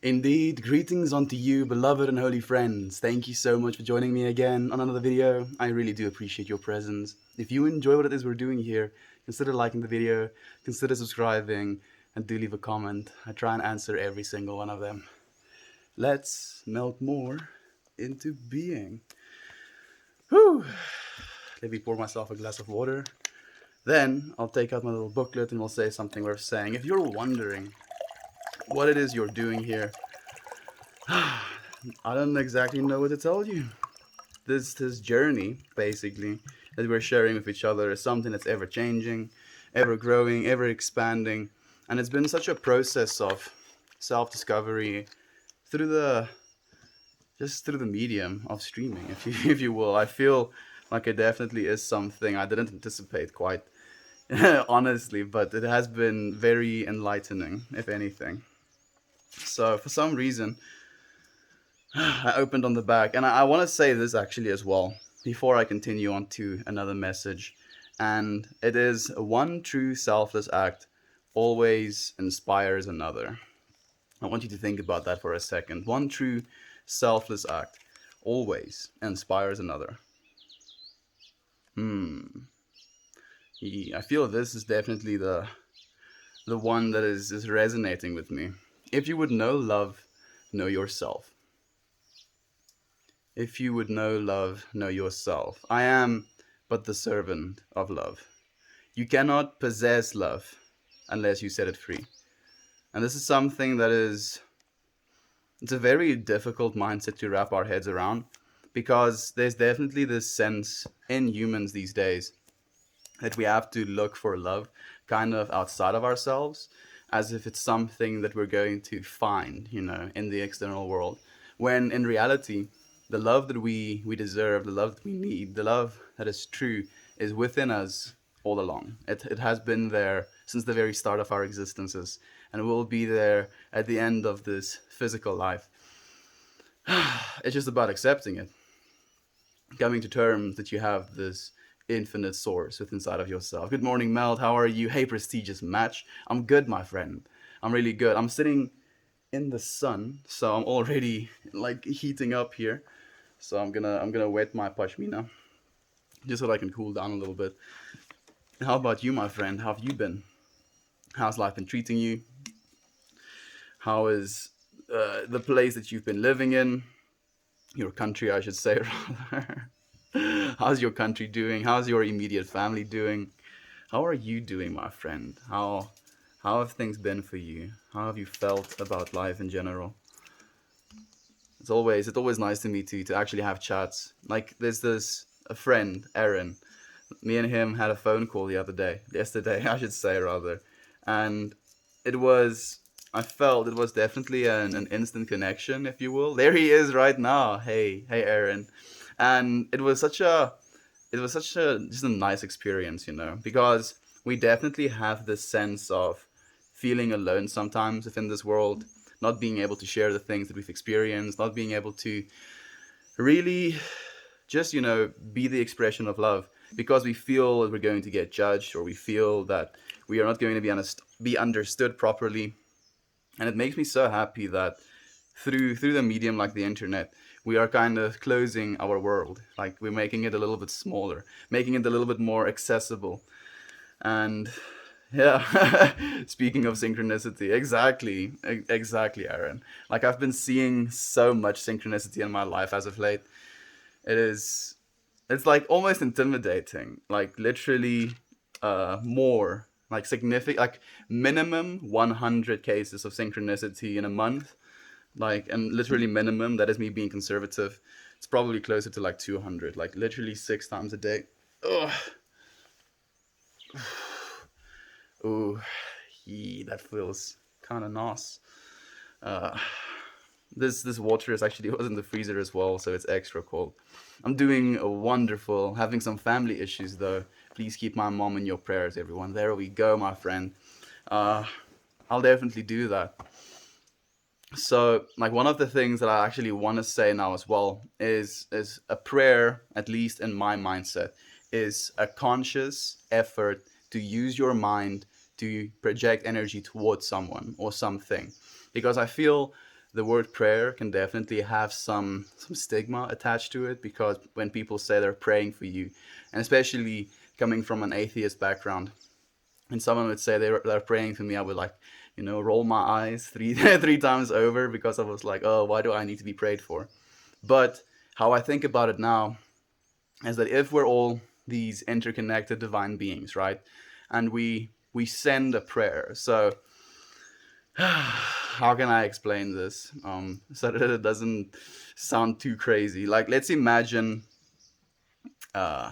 Indeed, greetings unto you, beloved and holy friends. Thank you so much for joining me again on another video. I really do appreciate your presence. If you enjoy what it is we're doing here, consider liking the video, consider subscribing, and do leave a comment. I try and answer every single one of them. Let's melt more into being. Whew. Let me pour myself a glass of water. Then I'll take out my little booklet and we'll say something worth saying. If you're wondering what it is you're doing here, I don't exactly know what to tell you. This journey, basically, that we're sharing with each other is something that's ever changing, ever growing, ever expanding, and it's been such a process of self-discovery through the just through the medium of streaming, if you if you will. I feel like it definitely is something I didn't anticipate quite honestly, but it has been very enlightening, if anything. So for some reason, I opened on the back, and I want to say this actually as well before I continue on to another message. And it is one true selfless act always inspires another. I want you to think about that for a second. One true selfless act always inspires another. Hmm. I feel this is definitely the one that is resonating with me. If you would know love, know yourself. If you would know love, know yourself. I am but the servant of love. You cannot possess love unless you set it free. And this is something that is, it's a very difficult mindset to wrap our heads around, because there's definitely this sense in humans these days that we have to look for love kind of outside of ourselves, as if it's something that we're going to find, in the external world. When in reality, the love that we deserve, the love that we need, the love that is true is within us all along. It has been there since the very start of our existences, and will be there at the end of this physical life. It's just about accepting it, coming to terms that you have this infinite source within inside of yourself. Good morning, Meld. How are you? Hey, prestigious match. I'm good, my friend. I'm really good. I'm sitting in the sun, so I'm already like heating up here. So I'm gonna wet my pashmina just so that I can cool down a little bit. How about you, my friend? How have you been? How's life been treating you? How is the place that you've been living in? Your country, I should say, rather. How's your country doing? How's your immediate family doing? How are you doing, my friend? How have things been for you? How have you felt about life in general? It's always nice to meet you, to actually have chats. Like there's this a friend, Aaron. Me and him had a phone call the other day, yesterday, I should say rather, and it was. I felt it was definitely an instant connection, if you will. There he is right now. Hey, Aaron, and it was such a just a nice experience, because we definitely have this sense of feeling alone sometimes within this world, not being able to share the things that we've experienced, not being able to really just be the expression of love, because we feel that we're going to get judged, or we feel that we are not going to be understood properly. And it makes me so happy that through the medium like the internet, we are kind of closing our world, like we're making it a little bit smaller, making it a little bit more accessible. And yeah, speaking of synchronicity, exactly, Aaron. Like I've been seeing so much synchronicity in my life as of late. It is, it's like almost intimidating. Like literally, more like significant, like minimum 100 cases of synchronicity in a month. Like, and literally minimum. That is me being conservative. It's probably closer to like 200. Like literally 6 times a day. Ugh. Ooh, that feels kind of nice. Uh, this water is actually was in the freezer as well, so it's extra cold. I'm doing a wonderful. Having some family issues though. Please keep my mom in your prayers, everyone. There we go, my friend. Uh, I'll definitely do that. So, like one of the things that I actually want to say now as well is a prayer, at least in my mindset, is a conscious effort to use your mind to project energy towards someone or something, because I feel the word prayer can definitely have some stigma attached to it, because when people say they're praying for you, and especially coming from an atheist background, and someone would say they're praying for me, I would, like, roll my eyes three three times over, because I was like, oh, why do I need to be prayed for? But how I think about it now is that if we're all these interconnected divine beings, right, and we send a prayer, so how can I explain this so that it doesn't sound too crazy? Like, let's imagine, uh,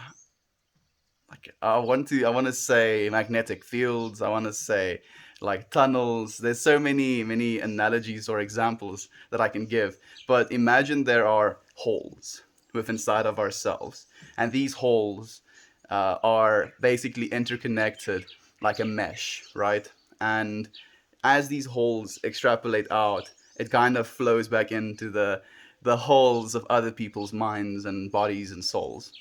like, I want to say magnetic fields. I want to say like tunnels. There's so many analogies or examples that I can give. But imagine there are holes within inside of ourselves, and these holes are basically interconnected like a mesh, right? And as these holes extrapolate out, it kind of flows back into the holes of other people's minds and bodies and souls.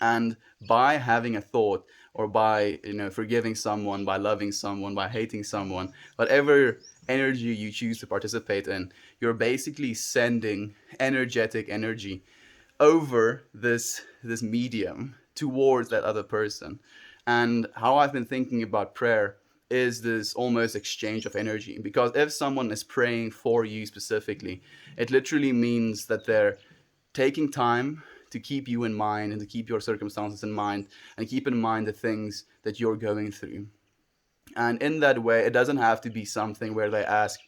And by having a thought, or by forgiving someone, by loving someone, by hating someone, whatever energy you choose to participate in, you're basically sending energetic energy over this medium towards that other person. And how I've been thinking about prayer is this almost exchange of energy, because if someone is praying for you specifically, it literally means that they're taking time to keep you in mind, and to keep your circumstances in mind, and keep in mind the things that you're going through. And in that way, it doesn't have to be something where they ask,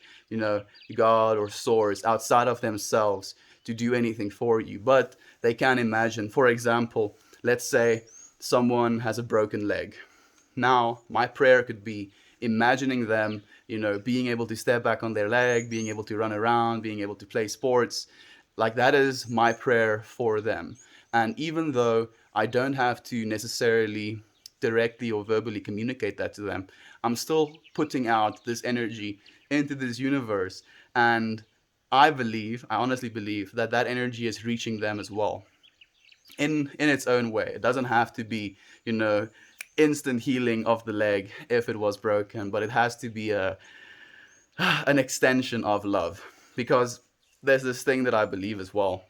God or source outside of themselves to do anything for you. But they can imagine, for example, let's say someone has a broken leg. Now, my prayer could be imagining them, being able to step back on their leg, being able to run around, being able to play sports. Like, that is my prayer for them. And even though I don't have to necessarily directly or verbally communicate that to them, I'm still putting out this energy into this universe. And I honestly believe that that energy is reaching them as well, in its own way. It doesn't have to be, you know, instant healing of the leg if it was broken, but it has to be an extension of love. Because there's this thing that I believe as well,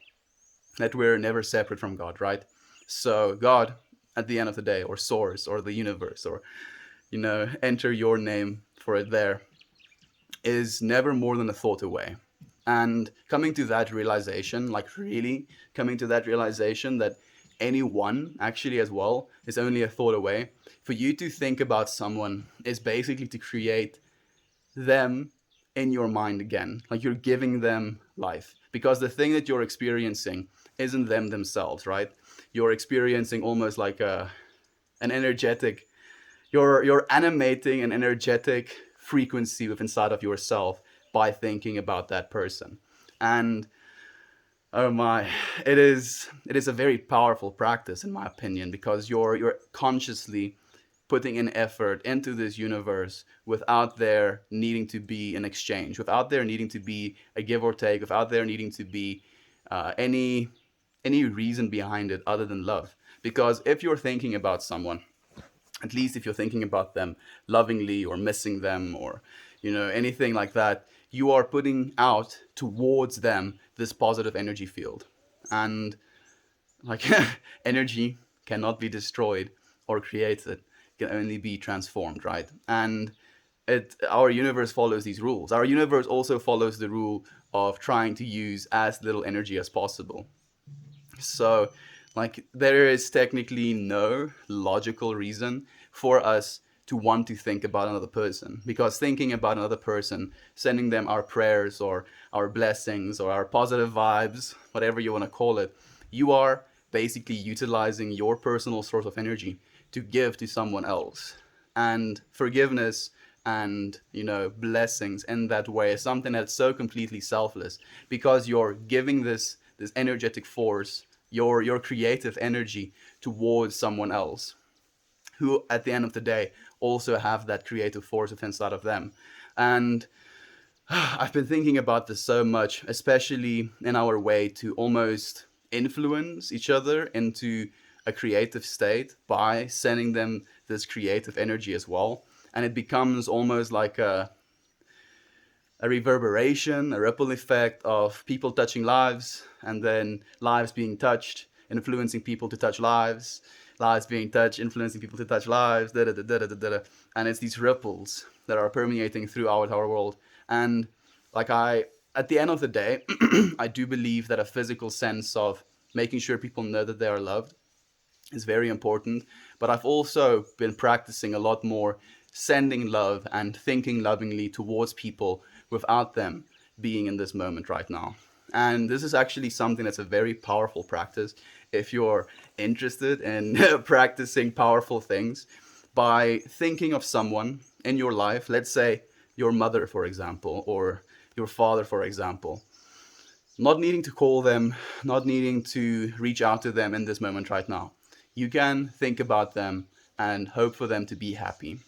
that we're never separate from God, right? So God, at the end of the day, or source, or the universe, or enter your name for it there, is never more than a thought away. And coming to that realization, like really coming to that realization that anyone actually as well is only a thought away. For you to think about someone is basically to create them in your mind again. Like, you're giving them life, because the thing that you're experiencing isn't them themselves, right? You're experiencing almost like an energetic, you're animating an energetic frequency within inside of yourself by thinking about that person. And oh my, it is a very powerful practice, in my opinion, because you're consciously putting an effort into this universe without there needing to be an exchange, without there needing to be a give or take, without there needing to be any reason behind it other than love. Because if you're thinking about someone, at least if you're thinking about them lovingly, or missing them, or anything like that, you are putting out towards them this positive energy field. And like, energy cannot be destroyed or created, it can only be transformed, right? And our universe follows these rules. Our universe also follows the rule of trying to use as little energy as possible. So, like, there is technically no logical reason for us to want to think about another person, because thinking about another person, sending them our prayers or our blessings or our positive vibes, whatever you want to call it, you are basically utilizing your personal source of energy to give to someone else. And forgiveness and blessings in that way is something that's so completely selfless, because you're giving this energetic force, your creative energy, towards someone else, who at the end of the day also have that creative force within inside of them. And I've been thinking about this so much, especially in our way to almost influence each other into a creative state by sending them this creative energy as well. And it becomes almost like a reverberation, a ripple effect of people touching lives, and then lives being touched, influencing people to touch lives, lives being touched, influencing people to touch lives, da da da da da da. And it's these ripples that are permeating throughout our world. And like at the end of the day, I do believe that a physical sense of making sure people know that they are loved is very important. But I've also been practicing a lot more sending love and thinking lovingly towards people without them being in this moment right now. And this is actually something that's a very powerful practice if you're interested in practicing powerful things by thinking of someone in your life, let's say your mother, for example, or your father, for example, not needing to call them, not needing to reach out to them in this moment right now. You can think about them and hope for them to be happy.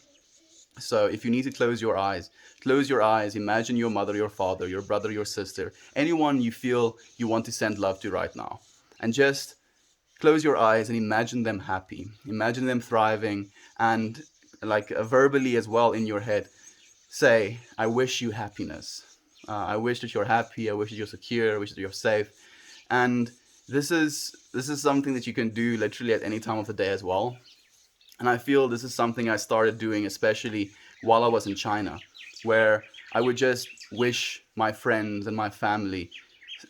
So if you need to close your eyes, imagine your mother, your father, your brother, your sister, anyone you feel you want to send love to right now. And just close your eyes and imagine them happy. Imagine them thriving and like verbally as well in your head, say, I wish you happiness. I wish that you're happy. I wish that you're secure. I wish that you're safe. And this is something that you can do literally at any time of the day as well. And I feel this is something I started doing, especially while I was in China, where I would just wish my friends and my family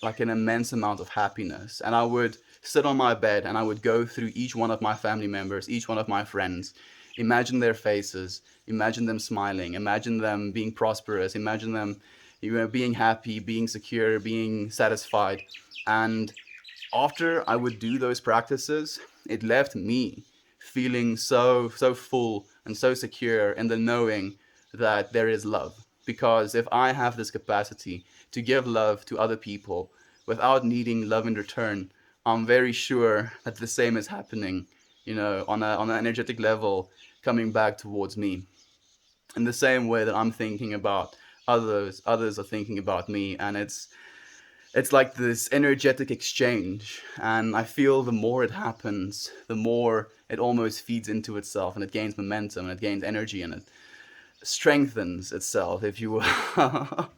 like an immense amount of happiness. And I would sit on my bed and I would go through each one of my family members, each one of my friends, imagine their faces, imagine them smiling, imagine them being prosperous, imagine them being happy, being secure, being satisfied. And after I would do those practices, it left me feeling so full and so secure in the knowing that there is love. Because if I have this capacity to give love to other people without needing love in return, I'm very sure that the same is happening, on an energetic level coming back towards me. In the same way that I'm thinking about others are thinking about me, and it's like this energetic exchange. And I feel the more it happens, the more it almost feeds into itself, and it gains momentum, and it gains energy, and it strengthens itself, if you will.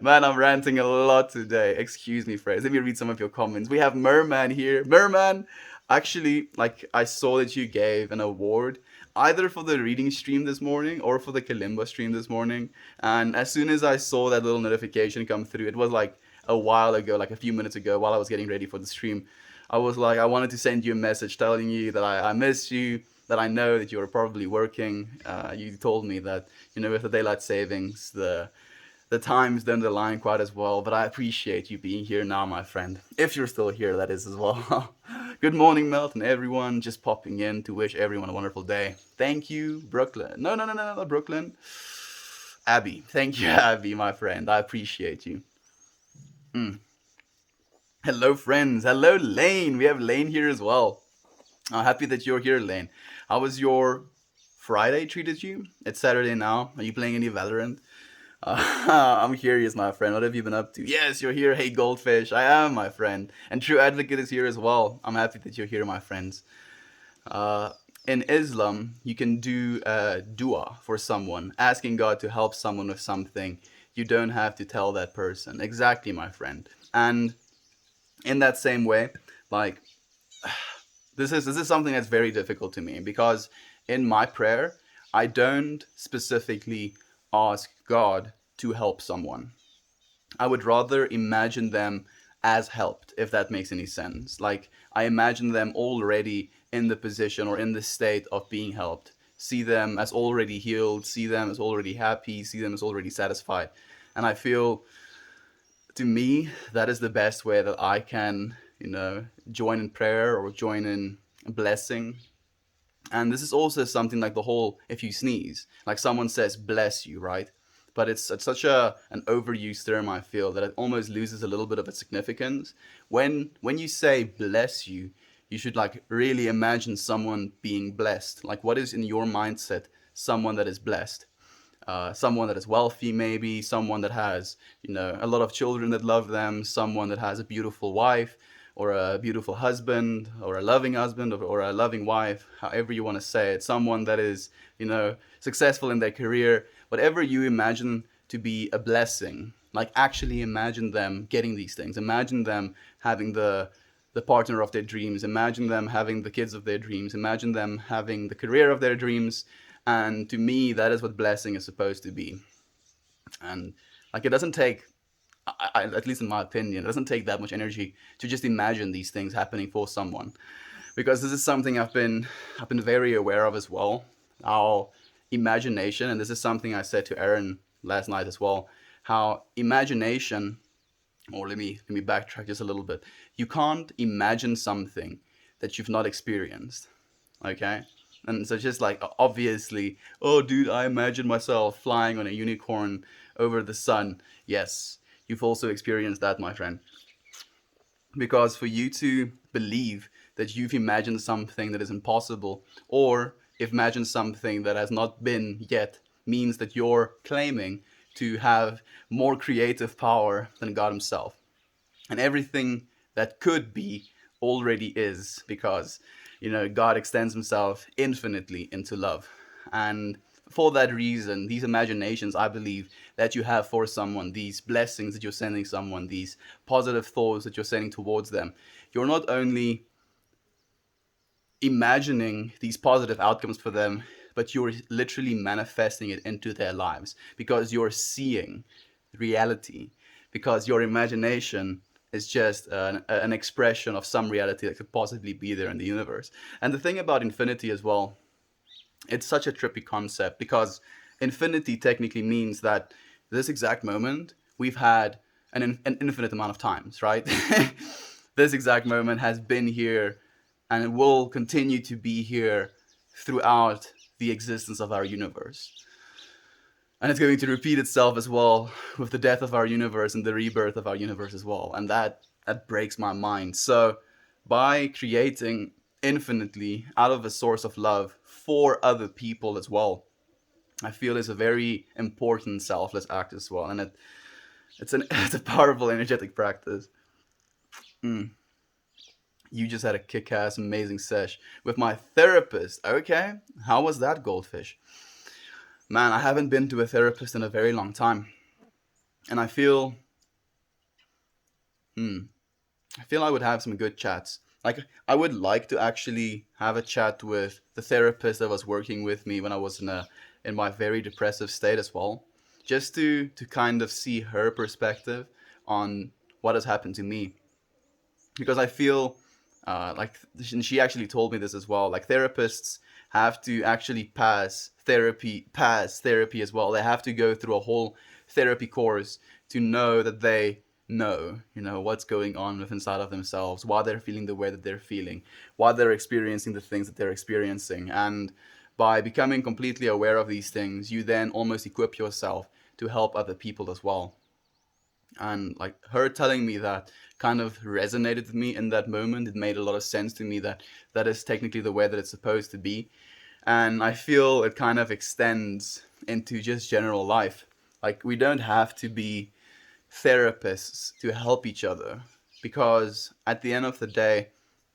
Man, I'm ranting a lot today. Excuse me, Fraser. Let me read some of your comments. We have Merman here. Merman, actually, like, I saw that you gave an award either for the reading stream this morning or for the Kalimba stream this morning. And as soon as I saw that little notification come through, it was like a while ago, like a few minutes ago, while I was getting ready for the stream. I was like, I wanted to send you a message telling you that I miss you, that I know that you were probably working. You told me that, with the daylight savings, the times don't align quite as well, but I appreciate you being here now, my friend. If you're still here, that is as well. Good morning, Melt, and everyone just popping in to wish everyone a wonderful day. Thank you, Brooklyn. No, not Brooklyn. Abby. Thank you, Abby, my friend. I appreciate you. Mm. Hello, friends. Hello, Lane. We have Lane here as well. I'm happy that you're here, Lane. How was your Friday treated you? It's Saturday now. Are you playing any Valorant? I'm curious, my friend. What have you been up to? Yes, you're here. Hey, Goldfish. I am, my friend. And True Advocate is here as well. I'm happy that you're here, my friends. Uh, in Islam, you can do a dua for someone, asking God to help someone with something. You don't have to tell that person. Exactly, my friend. And in that same way, like, this is something that's very difficult to me, because in my prayer, I don't specifically ask God to help someone. I would rather imagine them as helped, if that makes any sense. Like, I imagine them already in the position or in the state of being helped. See them as already healed, see them as already happy, see them as already satisfied. And I feel, to me, that is the best way that I can, join in prayer or join in blessing. And this is also something like the whole, if you sneeze, like someone says bless you, right? But it's such an overused term, I feel, that it almost loses a little bit of its significance. When you say bless you, you should like really imagine someone being blessed. Like, what is in your mindset someone that is blessed? Someone that is wealthy, maybe someone that has, a lot of children that love them, someone that has a beautiful wife, or a beautiful husband, or a loving husband, or a loving wife, however you want to say it. Someone that is, successful in their career. Whatever you imagine to be a blessing. Like, actually imagine them getting these things. Imagine them having the partner of their dreams. Imagine them having the kids of their dreams. Imagine them having the career of their dreams. And to me, that is what blessing is supposed to be. And like, it doesn't take, at least in my opinion, it doesn't take that much energy to just imagine these things happening for someone, because this is something I've been very aware of as well. Our imagination, and this is something I said to Aaron last night as well. How imagination, or let me backtrack just a little bit. You can't imagine something that you've not experienced. Okay. And so just like, obviously, oh dude, I imagine myself flying on a unicorn over the sun. Yes, you've also experienced that, my friend. Because for you to believe that you've imagined something that is impossible, or imagine something that has not been yet, means that you're claiming to have more creative power than God Himself. And everything that could be already is, because God extends Himself infinitely into love. And for that reason, these imaginations, I believe, that you have for someone, these blessings that you're sending someone, these positive thoughts that you're sending towards them, you're not only imagining these positive outcomes for them, but you're literally manifesting it into their lives, because you're seeing reality, because your imagination is just an expression of some reality that could possibly be there in the universe. And the thing about infinity as well, it's such a trippy concept, because infinity technically means that this exact moment we've had an infinite amount of times, right? This exact moment has been here, and it will continue to be here throughout the existence of our universe. And it's going to repeat itself as well with the death of our universe and the rebirth of our universe as well. And that breaks my mind. So by creating infinitely out of a source of love for other people as well, I feel is a very important selfless act as well. And it's a powerful energetic practice. Mm. You just had a kick-ass amazing sesh with my therapist. Okay, how was that, Goldfish? Man, I haven't been to a therapist in a very long time, and hmm, I feel I would have some good chats. Like, I would like to actually have a chat with the therapist that was working with me when I was in my very depressive state as well, just to kind of see her perspective on what has happened to me, because I feel like, she actually told me this as well. Like, therapists have to actually pass therapy as well. They have to go through a whole therapy course to know that they know, what's going on with inside of themselves, why they're feeling the way that they're feeling, why they're experiencing the things that they're experiencing. And by becoming completely aware of these things, you then almost equip yourself to help other people as well. And like, her telling me that kind of resonated with me in that moment. It made a lot of sense to me that that is technically the way that it's supposed to be. And I feel it kind of extends into just general life. Like, we don't have to be therapists to help each other, because at the end of the day,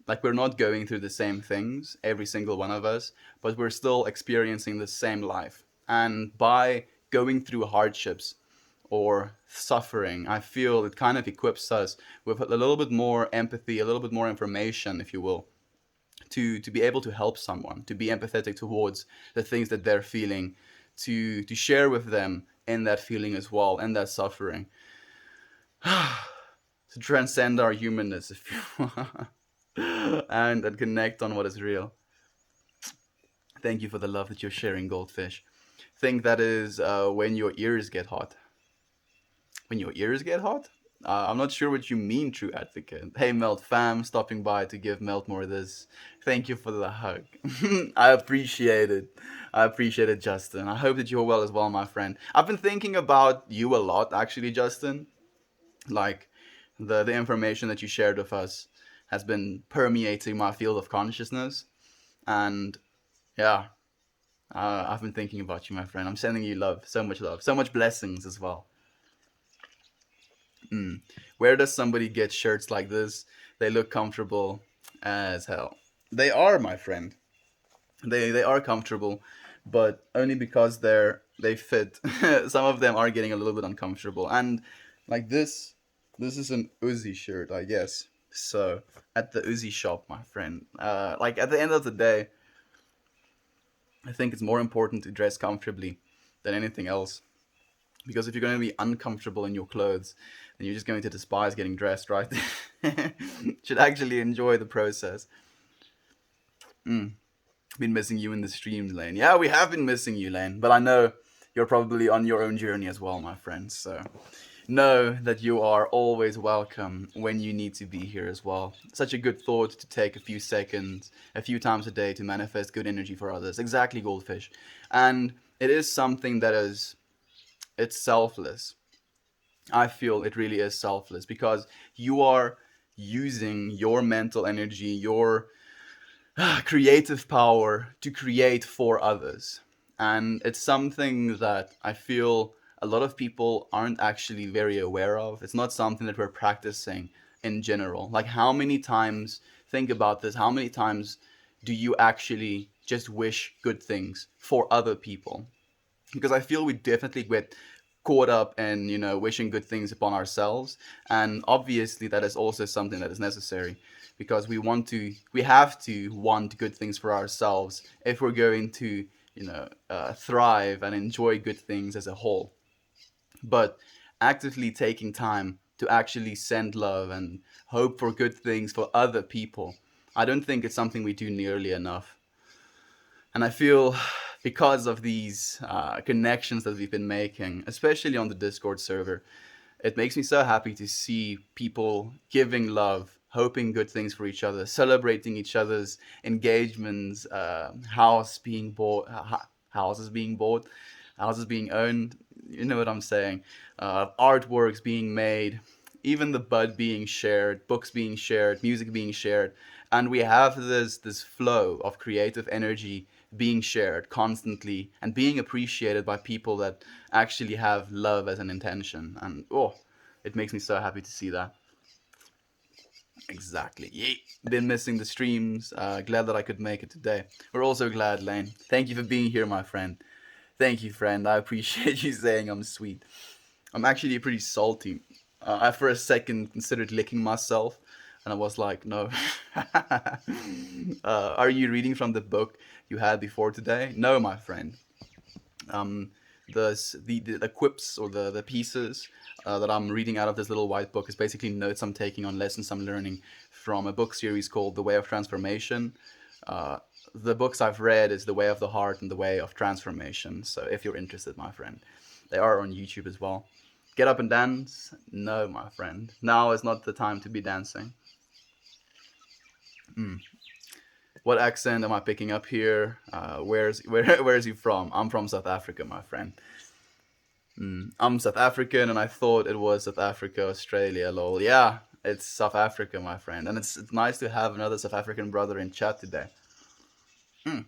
like, we're not going through the same things, every single one of us, but we're still experiencing the same life. And by going through hardships or suffering, I feel it kind of equips us with a little bit more empathy, a little bit more information, if you will, to be able to help someone, to be empathetic towards the things that they're feeling, to share with them in that feeling as well, and that suffering, to transcend our humanness, if you and connect on what is real. Thank you for the love that you're sharing, Goldfish. Think that is when your ears get hot. When your ears get hot? I'm not sure what you mean, true advocate. Hey, Melt fam, stopping by to give Melt more of this. Thank you for the hug. I appreciate it. I appreciate it, Justin. I hope that you're well as well, my friend. I've been thinking about you a lot, actually, Justin. Like, the information that you shared with us has been permeating my field of consciousness. And yeah, I've been thinking about you, my friend. I'm sending you love, so much blessings as well. Mm. Where does somebody get shirts like this? They look comfortable as hell. They are, my friend. They are comfortable, but only because they're they fit. Some of them are getting a little bit uncomfortable, and like this is an Uzi shirt, I guess. So at the Uzi shop, my friend, like at the end of the day, I think it's more important to dress comfortably than anything else. Because if you're going to be uncomfortable in your clothes, then you're just going to despise getting dressed, right? Should actually enjoy the process. Mm. Been missing you in the streams, Lane. Yeah, we have been missing you, Lane. But I know you're probably on your own journey as well, my friend. So know that you are always welcome when you need to be here as well. Such a good thought to take a few seconds, a few times a day to manifest good energy for others. Exactly, Goldfish. And it is something that is, it's selfless. I feel it really is selfless because you are using your mental energy, your creative power to create for others. And it's something that I feel a lot of people aren't actually very aware of. It's not something that we're practicing in general. Like, how many times, think about this, how many times do you actually just wish good things for other people? Because I feel we definitely get caught up in wishing good things upon ourselves, and obviously that is also something that is necessary because we have to want good things for ourselves if we're going to thrive and enjoy good things as a whole. But actively taking time to actually send love and hope for good things for other people, I don't think it's something we do nearly enough. And I feel because of these connections that we've been making, especially on the Discord server, it makes me so happy to see people giving love, hoping good things for each other, celebrating each other's engagements, houses being bought, houses being owned. You know what I'm saying? Artworks being made, even the bud being shared, books being shared, music being shared, and we have this flow of creative energy being shared constantly and being appreciated by people that actually have love as an intention. And oh, it makes me so happy to see that. Exactly. Yeah. Been missing the streams. Glad that I could make it today. We're also glad, Lane. Thank you for being here, my friend. Thank you, friend. I appreciate you saying I'm sweet. I'm actually pretty salty. I for a second considered licking myself, and I was like, no. Are you reading from the book you had before today? No, my friend. Um, the quips or the pieces that I'm reading out of this little white book is basically notes I'm taking on lessons I'm learning from a book series called The Way of Transformation. Uh, the books I've read is The Way of the Heart and The Way of Transformation. So if you're interested, my friend, they are on YouTube as well. Get up and dance? No, my friend. Now is not the time to be dancing. Mm. What accent am I picking up here? Where's he from? I'm from South Africa, my friend. I'm South African, and I thought it was South Africa, Australia. Lol. Yeah, it's South Africa, my friend, and it's nice to have another South African brother in chat today. Mm.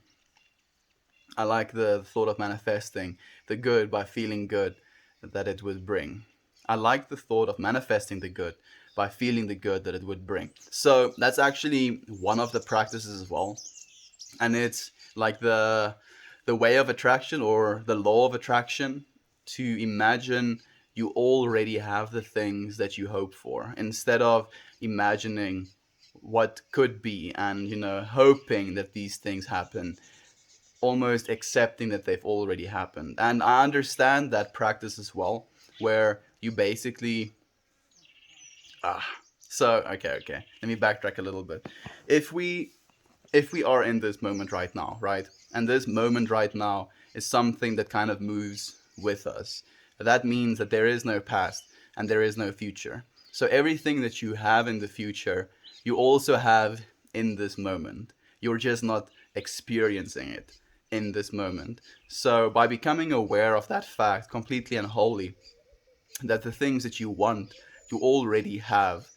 I like the thought of manifesting the good by feeling good that it would bring. I like the thought of manifesting the good by feeling the good that it would bring. So that's actually one of the practices as well, and it's like the way of attraction or the law of attraction, to imagine you already have the things that you hope for instead of imagining what could be and hoping that these things happen, almost accepting that they've already happened. And I understand that practice as well, where you basically ah so okay, let me backtrack a little bit. If we are in this moment right now, right? And this moment right now is something that kind of moves with us. That means that there is no past and there is no future. So everything that you have in the future, you also have in this moment. You're just not experiencing it in this moment. So by becoming aware of that fact completely and wholly, that the things that you want, you already have,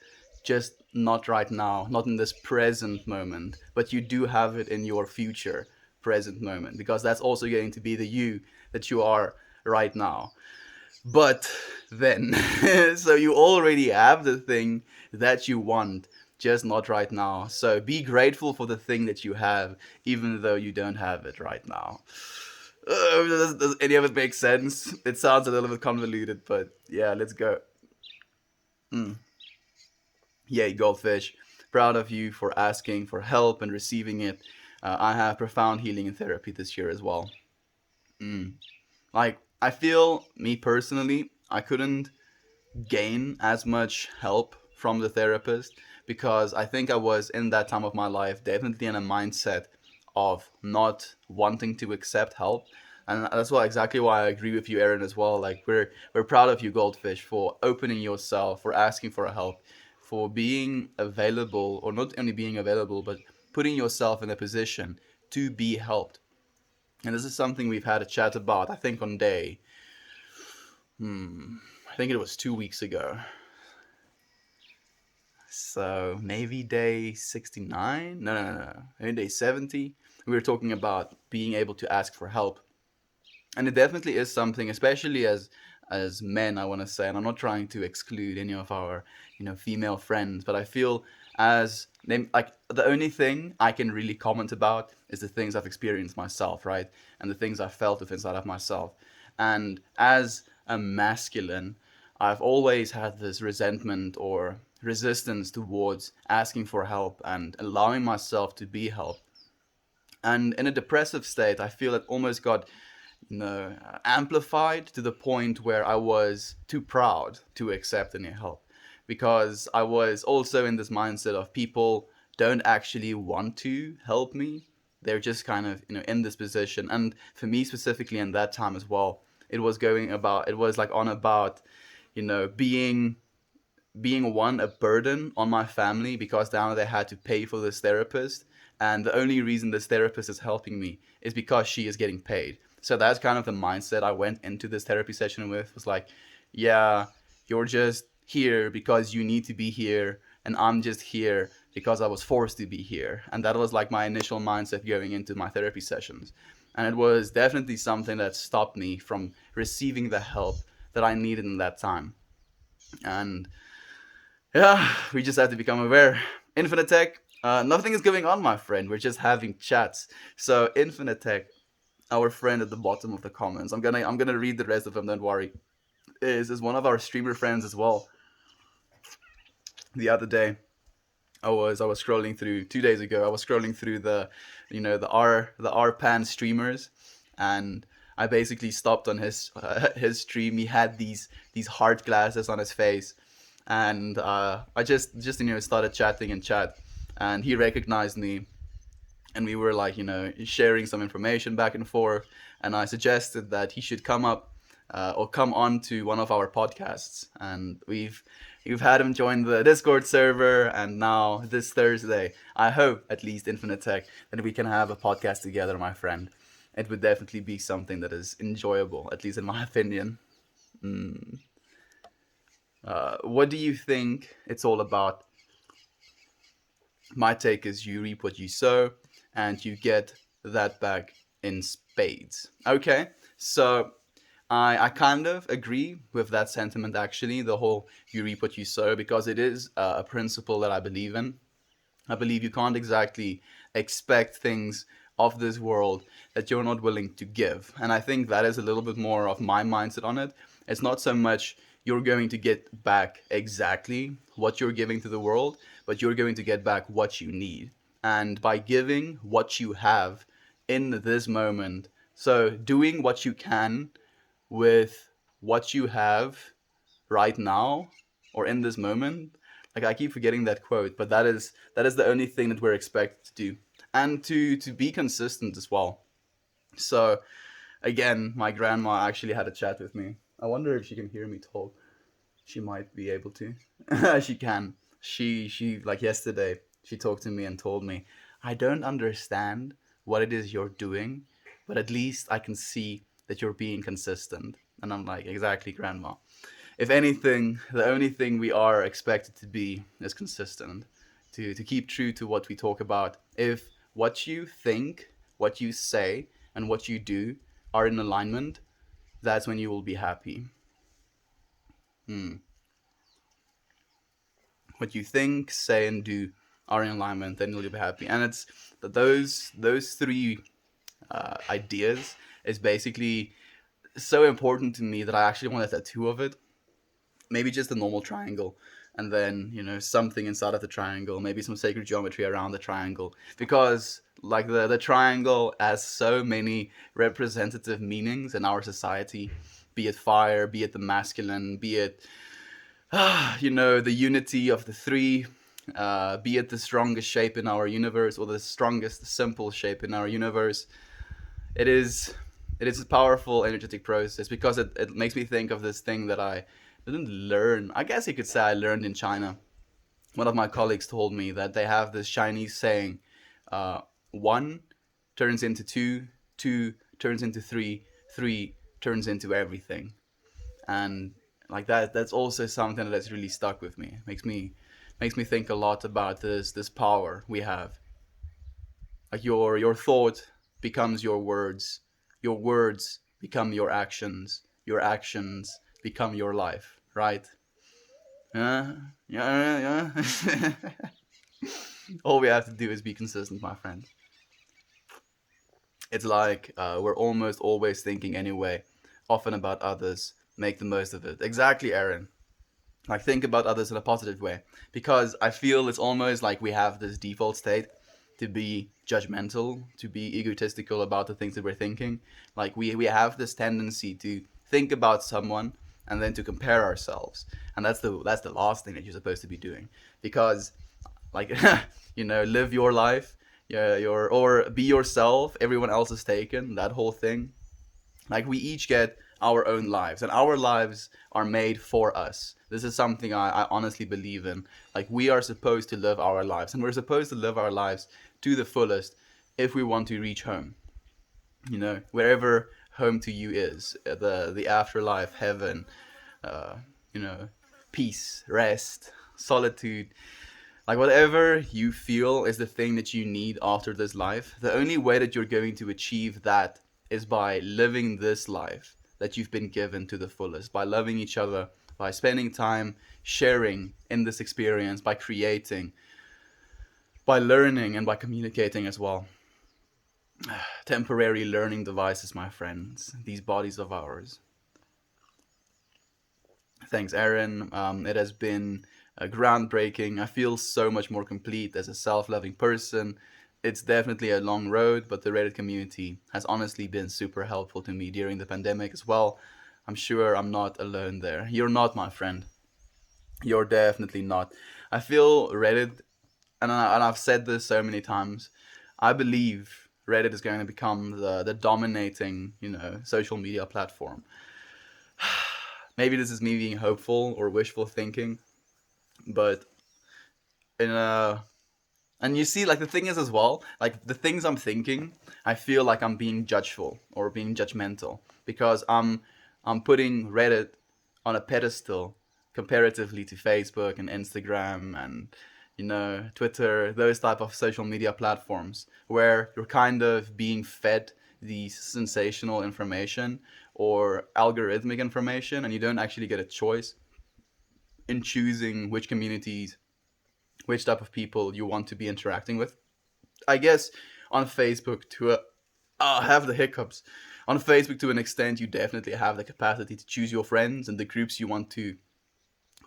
just not right now, not in this present moment, but you do have it in your future present moment, because that's also going to be the you that you are right now. But then, so you already have the thing that you want, just not right now. So be grateful for the thing that you have, even though you don't have it right now. Does any of it make sense? It sounds a little bit convoluted, but yeah, let's go. Mm. Yay, goldfish. Proud of you for asking for help and receiving it. I have profound healing and therapy this year as well. Mm. Like, I feel, me personally, I couldn't gain as much help from the therapist because I think I was in that time of my life definitely in a mindset of not wanting to accept help. And that's why exactly why I agree with you, Aaron, as well. Like we're proud of you, Goldfish, for opening yourself, for asking for help, for being available, or not only being available, but putting yourself in a position to be helped. And this is something we've had a chat about, I think, on day, I think it was 2 weeks ago. So maybe day 69? No. Maybe day 70. We were talking about being able to ask for help. And it definitely is something, especially as men, I want to say, and I'm not trying to exclude any of our, female friends, but I feel as they, like the only thing I can really comment about is the things I've experienced myself, right? And the things I felt with inside of myself. And as a masculine, I've always had this resentment or resistance towards asking for help and allowing myself to be helped. And in a depressive state, I feel it almost got amplified to the point where I was too proud to accept any help because I was also in this mindset of people don't actually want to help me. They're just kind of, in this position. And for me specifically in that time as well, it was like on about, being one, a burden on my family because now they had to pay for this therapist, and the only reason this therapist is helping me is because she is getting paid. So that's kind of the mindset I went into this therapy session with, was like, yeah, you're just here because you need to be here, and I'm just here because I was forced to be here. And that was like my initial mindset going into my therapy sessions. And it was definitely something that stopped me from receiving the help that I needed in that time. And yeah, we just have to become aware. Infinite Tech, nothing is going on, my friend. We're just having chats. So Infinite Tech, our friend at the bottom of the comments, I'm gonna read the rest of them. Don't worry. Is one of our streamer friends as well. The other day, I was scrolling through 2 days ago. I was scrolling through the R Pan streamers, and I basically stopped on his his stream. He had these hard glasses on his face, and I just started chatting and chat, and he recognized me, and we were like sharing some information back and forth, and I suggested that he should come up or come on to one of our podcasts, and we've had him join the Discord server, and now this Thursday, I hope at least Infinite Tech, that we can have a podcast together, my friend. It would definitely be something that is enjoyable, at least in my opinion. What do you think it's all about? My take is you reap what you sow, and you get that back in spades. Okay, so I kind of agree with that sentiment actually, the whole you reap what you sow, because it is a principle that I believe in. I believe you can't exactly expect things of this world that you're not willing to give. And I think that is a little bit more of my mindset on it. It's not so much you're going to get back exactly what you're giving to the world, but you're going to get back what you need. And by giving what you have in this moment, so doing what you can with what you have right now or in this moment. Like, I keep forgetting that quote, but that is the only thing that we're expected to do, and to be consistent as well. So again, my grandma actually had a chat with me. I wonder if she can hear me talk. She might be able to. She can. She like yesterday, she talked to me and told me, I don't understand what it is you're doing, but at least I can see that you're being consistent. And I'm like, exactly, grandma. If anything, the only thing we are expected to be is consistent, to keep true to what we talk about. If what you think, what you say, and what you do are in alignment, that's when you will be happy. Hmm. What you think, say, and do are in alignment, then you'll be happy. And it's those three ideas is basically so important to me that I actually want a tattoo of it. Maybe just a normal triangle, and then something inside of the triangle, maybe some sacred geometry around the triangle, because like the triangle has so many representative meanings in our society, be it fire, be it the masculine, be it the unity of the three, be it the strongest shape in our universe or the strongest simple shape in our universe. It is it is a powerful energetic process, because it makes me think of this thing that I didn't learn. I guess you could say I learned in China. One of my colleagues told me that they have this Chinese saying, one turns into two, two turns into three, three turns into everything. And like that's also something that's really stuck with me. Makes me think a lot about this power we have. Like your thought becomes your words become your actions become your life, right? Yeah, yeah. All we have to do is be consistent, my friend. It's like we're almost always thinking anyway, often about others. Make the most of it. Exactly, Aaron. Like think about others in a positive way, because I feel it's almost like we have this default state to be judgmental, to be egotistical about the things that we're thinking. Like we have this tendency to think about someone and then to compare ourselves, and that's the last thing that you're supposed to be doing, because like live your life, yeah, or be yourself. Everyone else is taken. That whole thing. Like we each get our own lives, and our lives are made for us. This is something I honestly believe in. Like we are supposed to live our lives, and we're supposed to live our lives to the fullest if we want to reach home. Wherever home to you is, the afterlife, heaven, uh, you know, peace, rest, solitude, like whatever you feel is the thing that you need after this life. The only way that you're going to achieve that is by living this life that you've been given to the fullest, by loving each other, by spending time sharing in this experience, by creating, by learning, and by communicating as well. Temporary learning devices, my friends, these bodies of ours. Thanks, Aaron. It has been groundbreaking. I feel so much more complete as a self loving person. It's definitely a long road, but the Reddit community has honestly been super helpful to me during the pandemic as well. I'm sure I'm not alone there. You're not, my friend. You're definitely not. I feel Reddit, and I've said this so many times, I believe Reddit is going to become the dominating, social media platform. Maybe this is me being hopeful or wishful thinking, but in a and you see, like the thing is as well, like the things I'm thinking, I feel like I'm being judgeful or being judgmental, because I'm putting Reddit on a pedestal comparatively to Facebook and Instagram and Twitter, those type of social media platforms where you're kind of being fed the sensational information or algorithmic information, and you don't actually get a choice in choosing which communities, which type of people you want to be interacting with. I guess on Facebook have the hiccups. On Facebook, to an extent, you definitely have the capacity to choose your friends and the groups you want to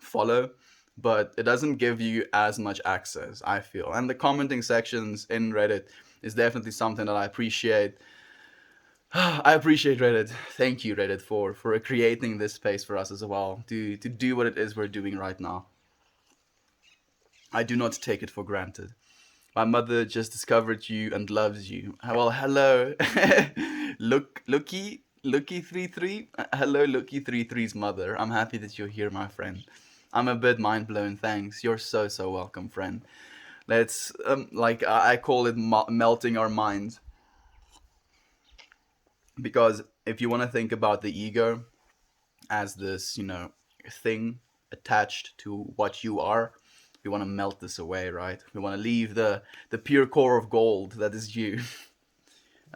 follow, but it doesn't give you as much access, I feel. And the commenting sections in Reddit is definitely something that I appreciate. I appreciate Reddit. Thank you, Reddit, for creating this space for us as well to do what it is we're doing right now. I do not take it for granted. My mother just discovered you and loves you. Well, hello, Looky 33. Hello, Looky 33's mother. I'm happy that you're here, my friend. I'm a bit mind blown. Thanks. You're so welcome, friend. Let's like I call it melting our minds, because if you want to think about the ego as this, thing attached to what you are, we want to melt this away, right? We want to leave the pure core of gold that is you.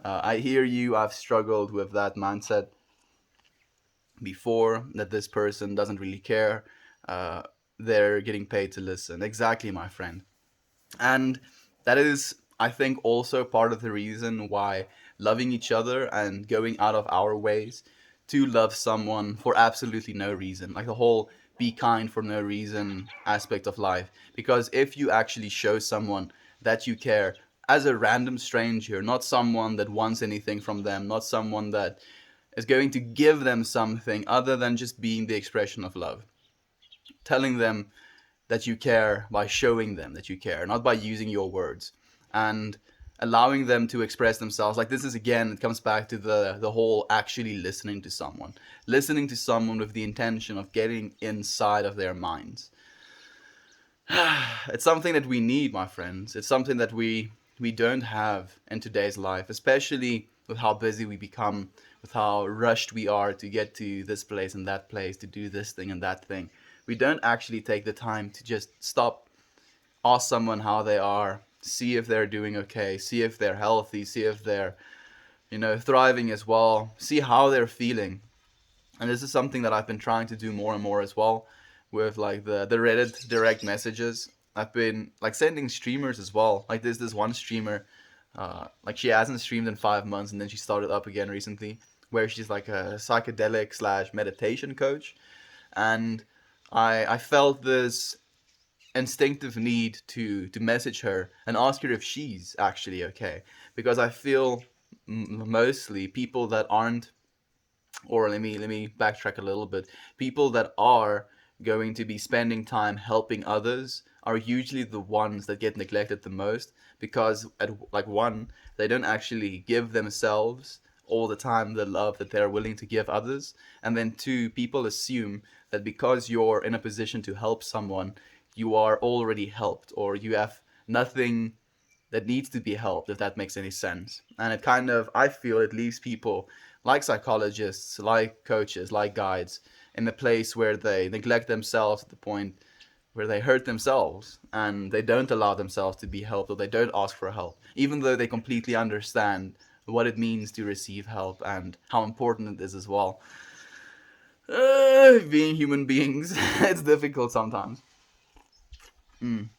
I hear you. I've struggled with that mindset before, that this person doesn't really care. Uh, they're getting paid to listen. Exactly, my friend. And that is, I think, also part of the reason why loving each other and going out of our ways to love someone for absolutely no reason. Like the whole be kind for no reason aspect of life. Because if you actually show someone that you care as a random stranger, not someone that wants anything from them, not someone that is going to give them something other than just being the expression of love, telling them that you care by showing them that you care, not by using your words, and allowing them to express themselves. Like this is again, it comes back to the whole actually listening to someone with the intention of getting inside of their minds. It's something that we need, my friends. It's something that we don't have in today's life, especially with how busy we become, with how rushed we are to get to this place and that place, to do this thing and that thing. We don't actually take the time to just stop, ask someone how they are, see if they're doing okay, see if they're healthy, see if they're, thriving as well, see how they're feeling. And this is something that I've been trying to do more and more as well with like the Reddit direct messages. I've been like sending streamers as well. Like there's this one streamer, like she hasn't streamed in 5 months, and then she started up again recently, where she's like a psychedelic slash meditation coach, and I felt this instinctive need to message her and ask her if she's actually okay, because I feel mostly people that aren't, or let me backtrack a little bit. People that are going to be spending time helping others are usually the ones that get neglected the most, because at like one, they don't actually give themselves all the time the love that they're willing to give others, and then two, people assume that because you're in a position to help someone, you are already helped, or you have nothing that needs to be helped, if that makes any sense. And it kind of, I feel it leaves people like psychologists, like coaches, like guides in a place where they neglect themselves to the point where they hurt themselves and they don't allow themselves to be helped, or they don't ask for help, even though they completely understand what it means to receive help and how important it is as well. Being human beings, it's difficult sometimes. Mm.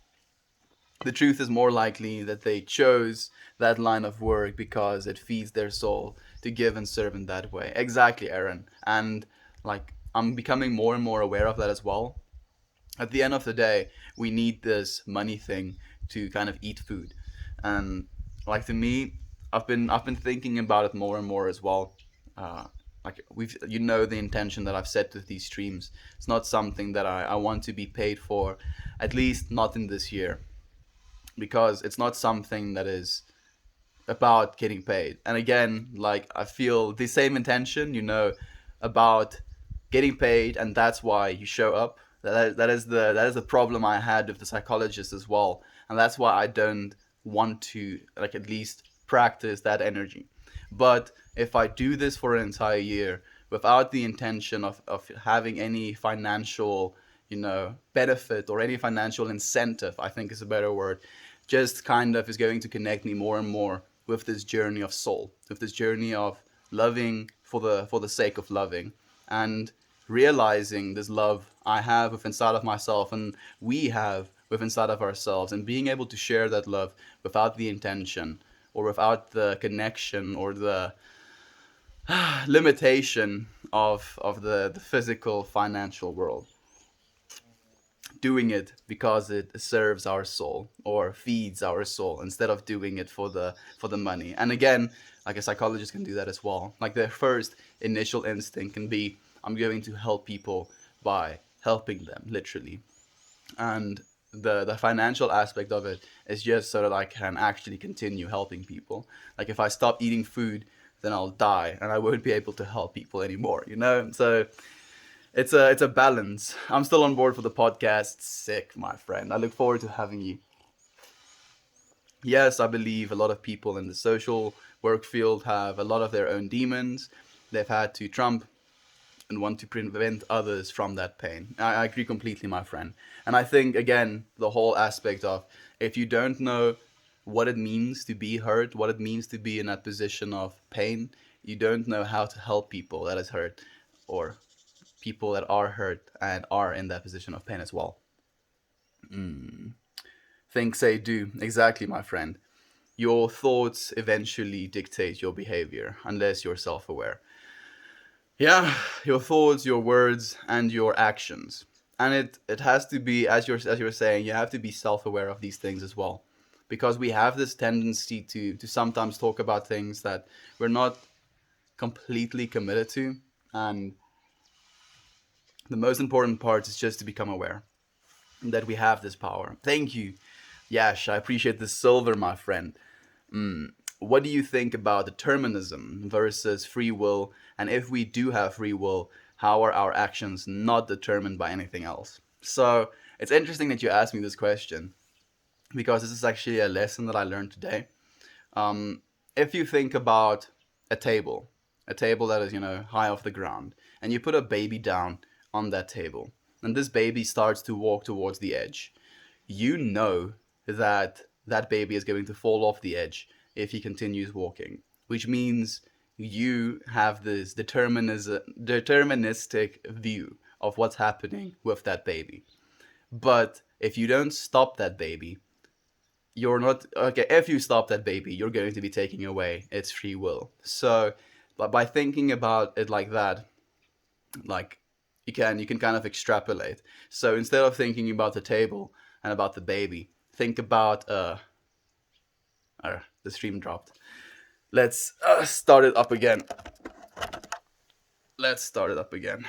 The truth is more likely that they chose that line of work because it feeds their soul to give and serve in that way. Exactly, Aaron. And like I'm becoming more and more aware of that as well. At the end of the day, we need this money thing to kind of eat food. And like to me, I've been thinking about it more and more as well. Uh, like we've the intention that I've set with these streams. It's not something that I want to be paid for, at least not in this year, because it's not something that is about getting paid. And again, like I feel the same intention, about getting paid, and that's why you show up. That is the problem I had with the psychologist as well, and that's why I don't want to like at least practice that energy. But if I do this for an entire year without the intention of having any financial, benefit or any financial incentive, I think is a better word, just kind of is going to connect me more and more with this journey of soul, with this journey of loving for the sake of loving, and realizing this love I have within inside of myself and we have within inside of ourselves, and being able to share that love without the intention or without the connection or the limitation of the physical financial world, doing it because it serves our soul or feeds our soul, instead of doing it for the money. And again, like a psychologist can do that as well. Like their first initial instinct can be, I'm going to help people by helping them literally. And the financial aspect of it is just so that I can actually continue helping people. Like if I stop eating food, then I'll die and I won't be able to help people anymore. So it's a balance. I'm still on board for the podcast. Sick, my friend. I look forward to having you. Yes, I believe a lot of people in the social work field have a lot of their own demons they've had to trump and want to prevent others from that pain. I agree completely, my friend. And I think, again, the whole aspect of, if you don't know what it means to be hurt, what it means to be in that position of pain, you don't know how to help people that is hurt, or people that are hurt and are in that position of pain as well. Think, say, do. Exactly, my friend. your thoughts eventually dictate your behavior unless you're self-aware. Yeah, your thoughts, your words, and your actions. And it has to be, as you're saying, you have to be self-aware of these things as well. Because we have this tendency to sometimes talk about things that we're not completely committed to. And the most important part is just to become aware that we have this power. Thank you. Yash, I appreciate the silver, my friend. What do you think about determinism versus free will? And if we do have free will, how are our actions not determined by anything else? So it's interesting that you asked me this question because this is actually a lesson that I learned today. If you think about a table, a table that is, high off the ground, and you put a baby down on that table, and this baby starts to walk towards the edge, you know that that baby is going to fall off the edge if he continues walking, which means you have this deterministic view of what's happening with that baby. But if you don't stop that baby, you're not okay. If you stop that baby, you're going to be taking away its free will. So, but by thinking about it like that, like you can kind of extrapolate. So instead of thinking about the table and about the baby, think about the stream dropped. Let's start it up again. Let's start it up again.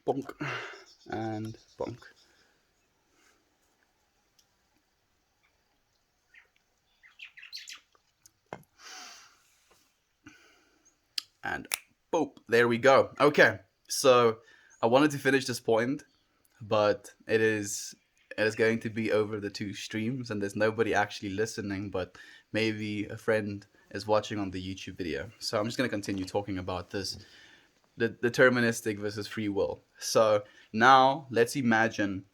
Bonk and bonk. And boop, there we go. Okay, so I wanted to finish this point, but it is going to be over the two streams, and there's nobody actually listening, but maybe a friend is watching on the YouTube video. So I'm just going to continue talking about this, the deterministic versus free will. So now let's imagine,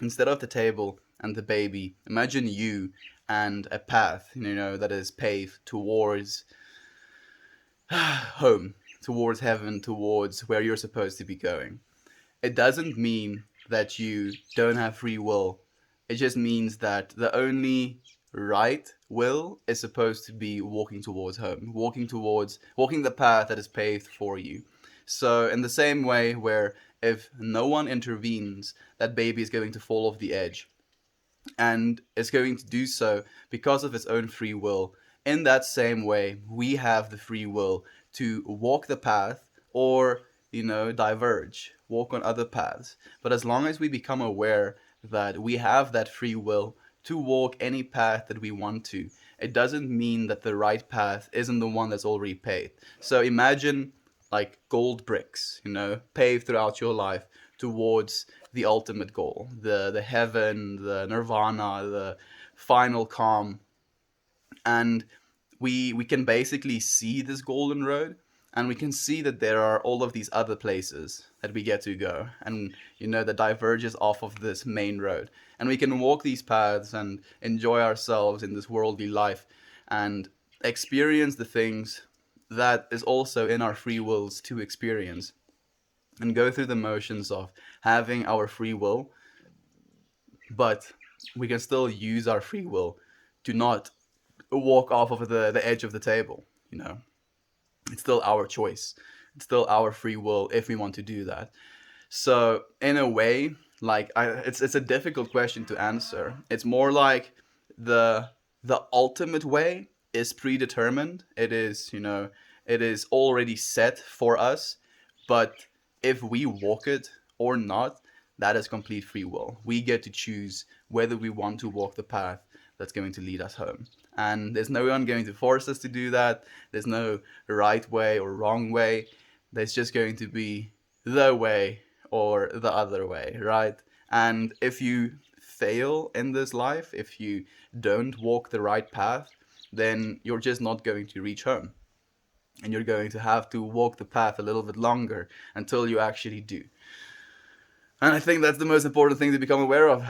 instead of the table and the baby, imagine you and a path, that is paved towards home, towards heaven, towards where you're supposed to be going. It doesn't mean that you don't have free will. It just means that the only right will is supposed to be walking towards home, walking the path that is paved for you. So in the same way where if no one intervenes, that baby is going to fall off the edge. And it's going to do so because of its own free will. In that same way, we have the free will to walk the path or, diverge, walk on other paths. But as long as we become aware that we have that free will to walk any path that we want to, it doesn't mean that the right path isn't the one that's already paved. So imagine like gold bricks, paved throughout your life towards the ultimate goal, the heaven, the nirvana, the final calm. And we can basically see this golden road, and we can see that there are all of these other places that we get to go, and that diverges off of this main road, and we can walk these paths and enjoy ourselves in this worldly life and experience the things that is also in our free wills to experience, and go through the motions of having our free will, but we can still use our free will to not walk off of the edge of the table. It's still our choice. It's still our free will if we want to do that. So in a way, like it's a difficult question to answer. It's more like the ultimate way is predetermined. It is already set for us, but if we walk it or not, that is complete free will. We get to choose whether we want to walk the path that's going to lead us home. And there's no one going to force us to do that. There's no right way or wrong way. There's just going to be the way or the other way, right? And if you fail in this life, if you don't walk the right path, then you're just not going to reach home. And you're going to have to walk the path a little bit longer until you actually do. And I think that's the most important thing to become aware of.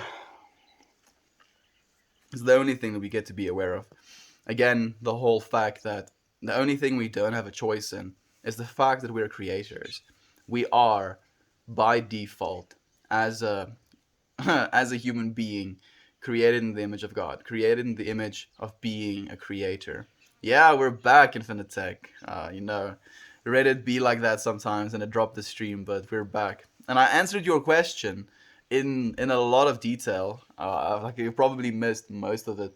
It's the only thing that we get to be aware of. Again, the whole fact that the only thing we don't have a choice in is the fact that we're creators. We are, by default, as a as a human being, created in the image of God, created in the image of being a creator. Yeah, we're back, Infinite Tech. Reddit be like that sometimes, and it dropped the stream, but we're back. And I answered your question in a lot of detail. Like you probably missed most of it,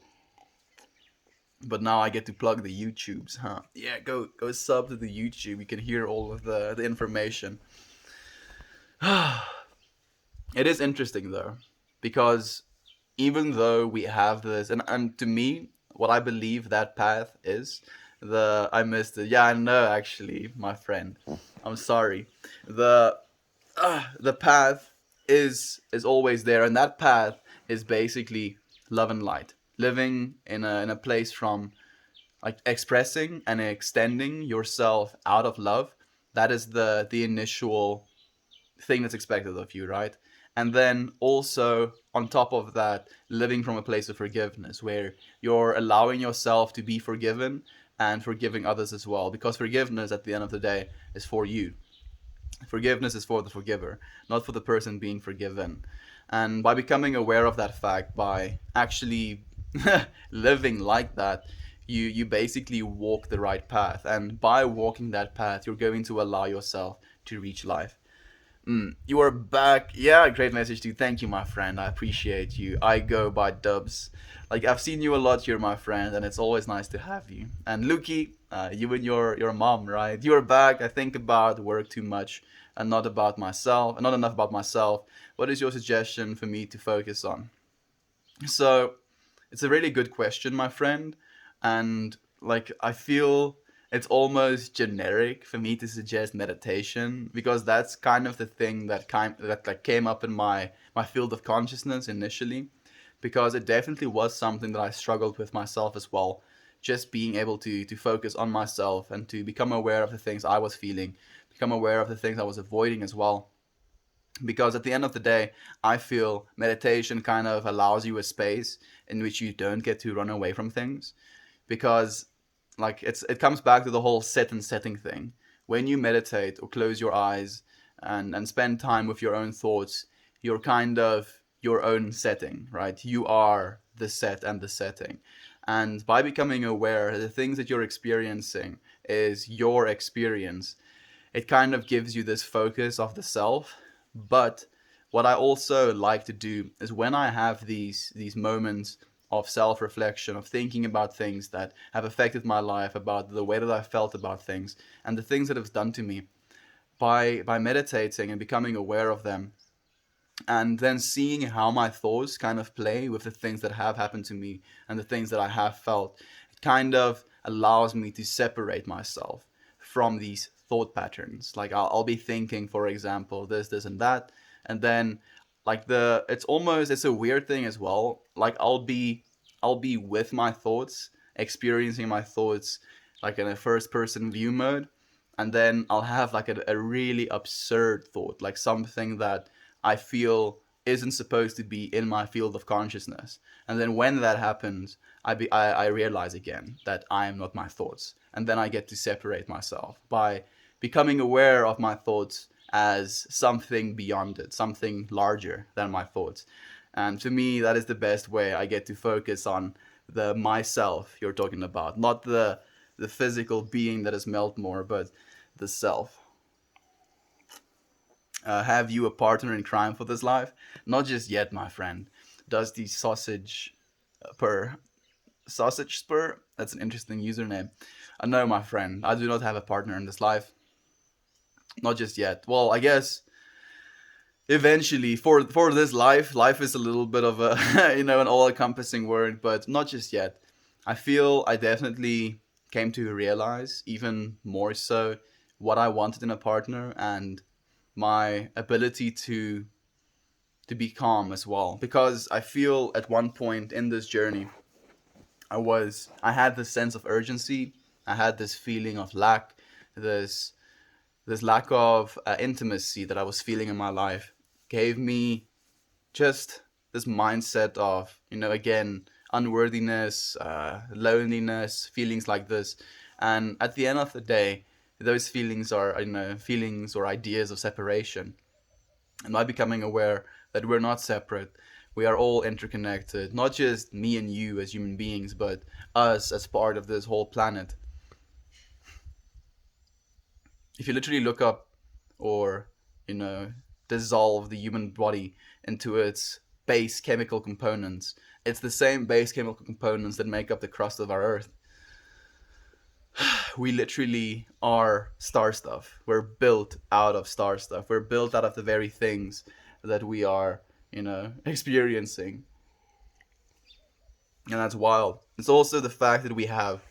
but now I get to plug the YouTubes, huh? Yeah, go sub to the YouTube. You can hear all of the information. It is interesting though, because even though we have this, and to me, what I believe that path is, I missed it. Yeah, I know actually, my friend. I'm sorry. The path is always there, and that path is basically love and light. Living in a place from like expressing and extending yourself out of love. That is the initial thing that's expected of you, right? And then also on top of that, living from a place of forgiveness where you're allowing yourself to be forgiven and forgiving others as well. Because forgiveness at the end of the day is for you. Forgiveness is for the forgiver, not for the person being forgiven. And by becoming aware of that fact, by actually living like that, you basically walk the right path. And by walking that path, you're going to allow yourself to reach life. You are back. Yeah, great message too. Thank you, my friend. I appreciate you. I go by Dubs. Like I've seen you a lot here, my friend, and it's always nice to have you. And Luki, you and your mom, right? You are back. I think about work too much and not about myself, and not enough about myself. What is your suggestion for me to focus on? So, it's a really good question, my friend, and like I feel it's almost generic for me to suggest meditation because that's kind of the thing that like came up in my field of consciousness initially, because it definitely was something that I struggled with myself as well. Just being able to focus on myself and to become aware of the things I was feeling, become aware of the things I was avoiding as well. Because at the end of the day, I feel meditation kind of allows you a space in which you don't get to run away from things. Because like it comes back to the whole set and setting thing. When you meditate or close your eyes and spend time with your own thoughts, you're kind of your own setting, right? You are the set and the setting. And by becoming aware, the things that you're experiencing is your experience. It kind of gives you this focus of the self. But what I also like to do is when I have these moments of self-reflection, of thinking about things that have affected my life, about the way that I felt about things, and the things that have done to me, by meditating and becoming aware of them, and then seeing how my thoughts kind of play with the things that have happened to me and the things that I have felt, it kind of allows me to separate myself from these thought patterns. Like I'll be thinking, for example, this and that, and then like it's a weird thing as well. Like I'll be with my thoughts, experiencing my thoughts like in a first person view mode, and then I'll have like a really absurd thought, like something that I feel isn't supposed to be in my field of consciousness. And then when that happens, I realize again that I am not my thoughts. And then I get to separate myself by becoming aware of my thoughts as something beyond it, something larger than my thoughts. And to me, that is the best way I get to focus on the myself you're talking about, not the physical being that is Meltmore, but the self. Have you a partner in crime for this life? Not just yet, my friend. Does the per sausage spur? That's an interesting username. No, my friend, I do not have a partner in this life. Not just yet. Well, I guess eventually, for this life is a little bit of a an all-encompassing word, but not just yet. I feel I definitely came to realize even more so what I wanted in a partner, and my ability to be calm as well, because I feel at one point in this journey I had this sense of urgency. I had this feeling of lack, this this lack of intimacy that I was feeling in my life gave me just this mindset of, again, unworthiness, loneliness, feelings like this. And at the end of the day, those feelings are, feelings or ideas of separation. And by becoming aware that we're not separate, we are all interconnected, not just me and you as human beings, but us as part of this whole planet. If you literally look up or, you know, dissolve the human body into its base chemical components, it's the same base chemical components that make up the crust of our Earth. We literally are star stuff. We're built out of star stuff. We're built out of the very things that we are, experiencing. And that's wild. It's also the fact that we have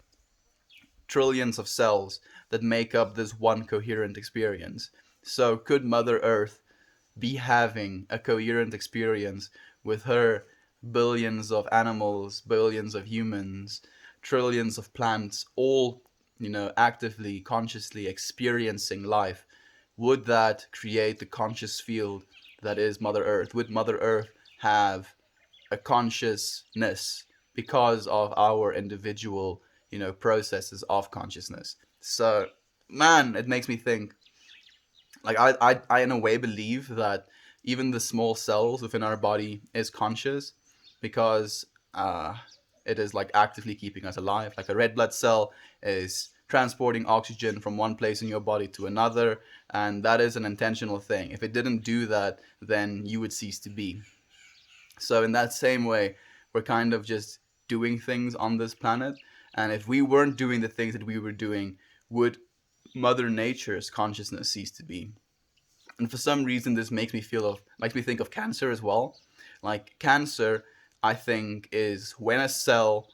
trillions of cells that make up this one coherent experience. So, could Mother Earth be having a coherent experience with her billions of animals, billions of humans, trillions of plants, all, actively, consciously experiencing life? Would that create the conscious field that is Mother Earth? Would Mother Earth have a consciousness because of our individual, processes of consciousness? So, man, it makes me think. Like I in a way believe that even the small cells within our body is conscious, because it is like actively keeping us alive. Like a red blood cell is transporting oxygen from one place in your body to another, and that is an intentional thing. If it didn't do that, then you would cease to be. So in that same way, we're kind of just doing things on this planet, and if we weren't doing the things that we were doing, would Mother Nature's consciousness cease to be? And for some reason, this makes me think of cancer as well. Like cancer, I think, is when a cell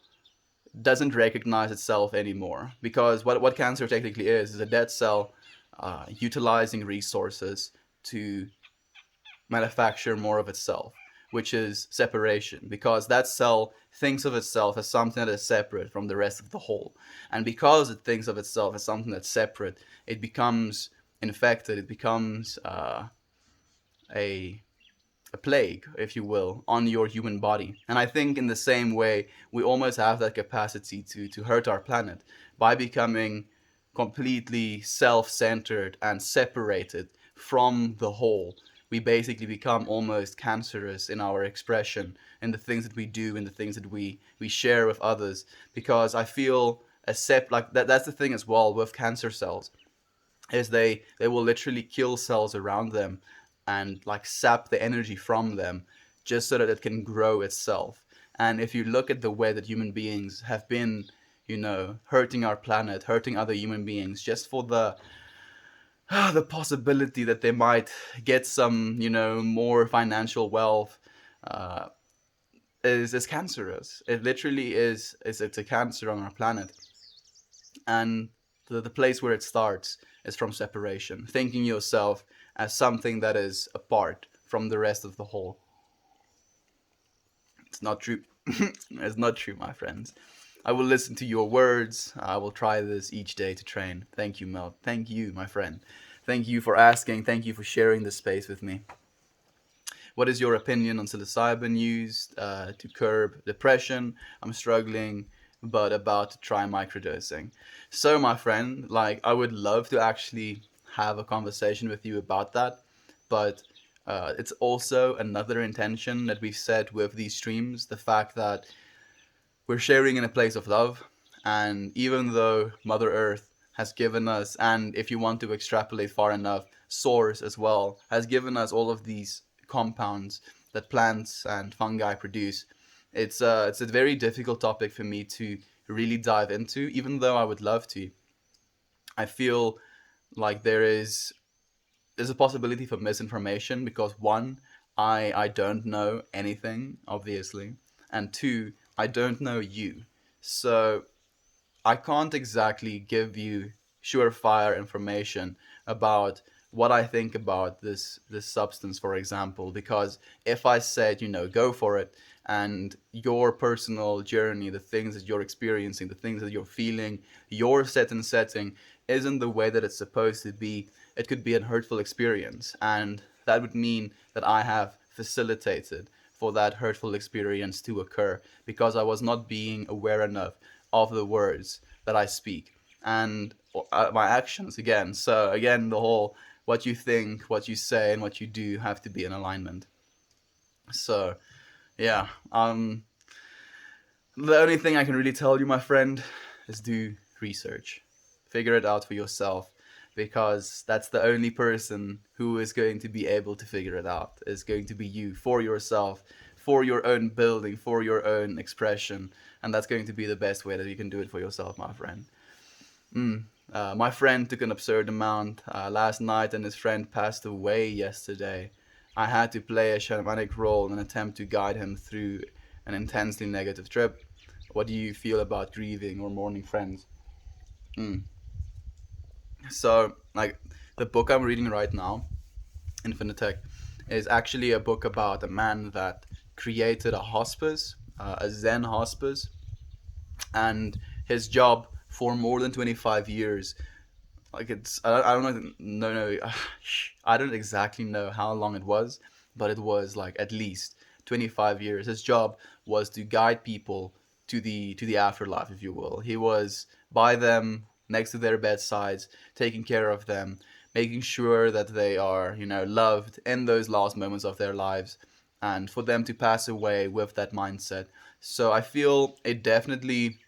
doesn't recognize itself anymore, because what cancer technically is a dead cell utilizing resources to manufacture more of itself, which is separation, because that cell thinks of itself as something that is separate from the rest of the whole. And because it thinks of itself as something that's separate, it becomes infected, it becomes a a plague, if you will, on your human body. And I think in the same way, we almost have that capacity to hurt our planet by becoming completely self-centered and separated from the whole. We basically become almost cancerous in our expression, in the things that we do, in the things that we share with others. Because I feel like that's the thing as well with cancer cells, is they will literally kill cells around them and like sap the energy from them just so that it can grow itself. And if you look at the way that human beings have been, hurting our planet, hurting other human beings, just for the the possibility that they might get some, more financial wealth, uh, is cancerous. It literally is it's a cancer on our planet. And the place where it starts is from separation, thinking yourself as something that is apart from the rest of the whole. It's not true. It's not true, my friends. I will listen to your words. I will try this each day to train. Thank you, Mel. Thank you, my friend. Thank you for asking. Thank you for sharing this space with me. What is your opinion on psilocybin used to curb depression? I'm struggling, but about to try microdosing. So, my friend, like, I would love to actually have a conversation with you about that, but it's also another intention that we've set with these streams, the fact that we're sharing in a place of love. And even though Mother Earth has given us, and if you want to extrapolate far enough, Source as well, has given us all of these compounds that plants and fungi produce, it's a very difficult topic for me to really dive into, even though I would love to. I feel like there is there's a possibility for misinformation because one, I don't know anything, obviously, and two, I don't know you. So I can't exactly give you surefire information about what I think about this substance, for example, because if I said, go for it, and your personal journey, the things that you're experiencing, the things that you're feeling, your set and setting isn't the way that it's supposed to be, it could be a hurtful experience, and that would mean that I have facilitated for that hurtful experience to occur because I was not being aware enough of the words that I speak and my actions again. So again, the whole what you think, what you say, and what you do have to be in alignment. So yeah, the only thing I can really tell you, my friend, is do research, figure it out for yourself, because that's the only person who is going to be able to figure it out. Is going to be you for yourself, for your own building, for your own expression, and that's going to be the best way that you can do it for yourself, my friend. My friend took an absurd amount last night, and his friend passed away yesterday. I had to play a shamanic role in an attempt to guide him through an intensely negative trip. What do you feel about grieving or mourning friends? Mm. So, like, the book I'm reading right now, Infinitech, is actually a book about a man that created a hospice, a Zen hospice, and his job for more than 25 years, like I don't know, no, I don't exactly know how long it was, but it was like at least 25 years. His job was to guide people to the afterlife, if you will. He was by them, next to their bedsides, taking care of them, making sure that they are, loved in those last moments of their lives, and for them to pass away with that mindset. So I feel it definitely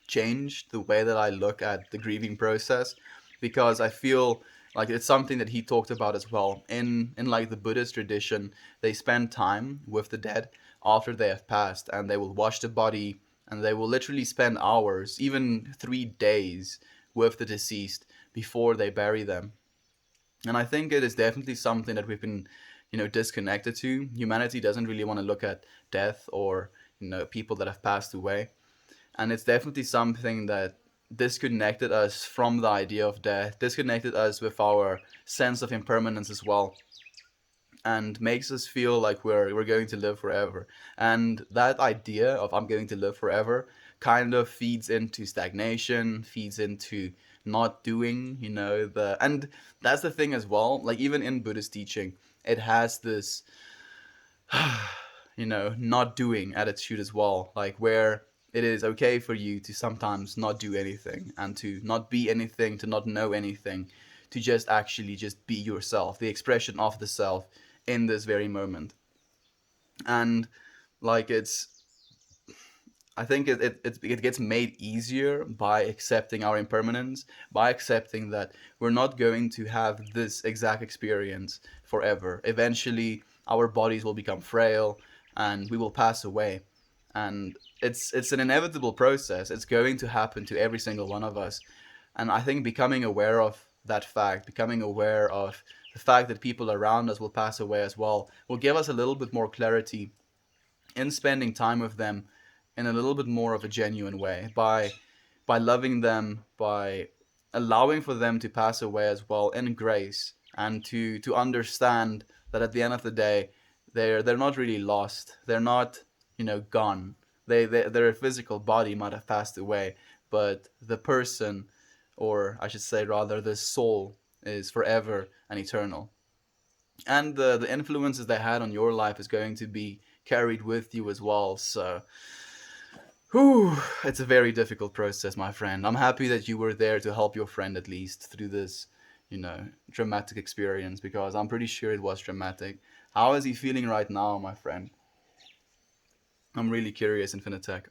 changed the way that I look at the grieving process, because I feel like it's something that he talked about as well. In like the Buddhist tradition, they spend time with the dead after they have passed, and they will wash the body, and they will literally spend hours, even 3 days, with the deceased before they bury them. And I think it is definitely something that we've been, disconnected to. Humanity doesn't really want to look at death or people that have passed away, and it's definitely something that disconnected us from the idea of death, disconnected us with our sense of impermanence as well, and makes us feel like we're going to live forever. And that idea of I'm going to live forever kind of feeds into stagnation, feeds into not doing, and that's the thing as well. Like even in Buddhist teaching, it has this not doing attitude as well, like where it is okay for you to sometimes not do anything and to not be anything, to not know anything, to just actually just be yourself, the expression of the self in this very moment. And like I think it gets made easier by accepting our impermanence, by accepting that we're not going to have this exact experience forever. Eventually, our bodies will become frail, and we will pass away. And it's an inevitable process. It's going to happen to every single one of us. And I think becoming aware of that fact, becoming aware of the fact that people around us will pass away as well, will give us a little bit more clarity in spending time with them in a little bit more of a genuine way, by loving them, by allowing for them to pass away as well in grace, and to understand that at the end of the day, they're not really lost. They're not, gone. Their physical body might have passed away, but the person, or I should say rather the soul, is forever and eternal. And the influences they had on your life is going to be carried with you as well. So whew, it's a very difficult process, my friend. I'm happy that you were there to help your friend at least through this, dramatic experience, because I'm pretty sure it was dramatic. How is he feeling right now, my friend? I'm really curious, Infinitech.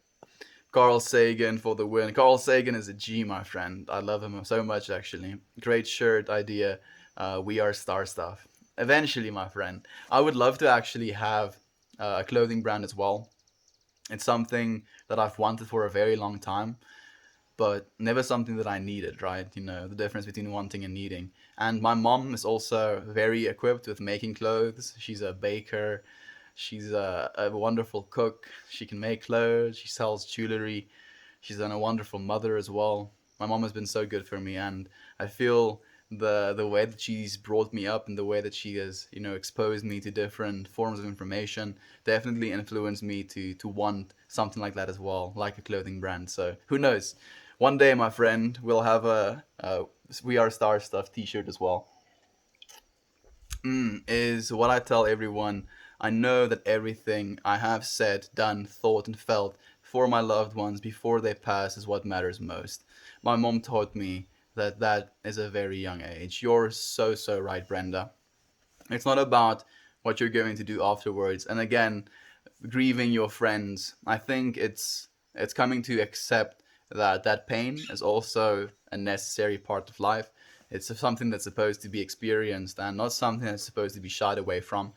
Carl Sagan for the win. Carl Sagan is a G, my friend. I love him so much, actually. Great shirt idea. We are star stuff. Eventually, my friend. I would love to actually have a clothing brand as well. It's something that I've wanted for a very long time. but never something that I needed, right? You know, the difference between wanting and needing. And my mom is also very equipped with making clothes. She's a baker. She's a wonderful cook. She can make clothes. She sells jewelry. She's been a wonderful mother as well. My mom has been so good for me, and I feel the way that she's brought me up and the way that she has, you know, exposed me to different forms of information definitely influenced me to want something like that as well, like a clothing brand. So who knows? One day, my friend, we'll have a We Are Star Stuff T-shirt as well. Is what I tell everyone. I know that everything I have said, done, thought, and felt for my loved ones before they pass is what matters most. My mom taught me that that is a very young age. You're so, so right, Brenda. It's not about what you're going to do afterwards. And again, grieving your friends, I think it's coming to accept that that pain is also a necessary part of life. It's something that's supposed to be experienced and not something that's supposed to be shied away from,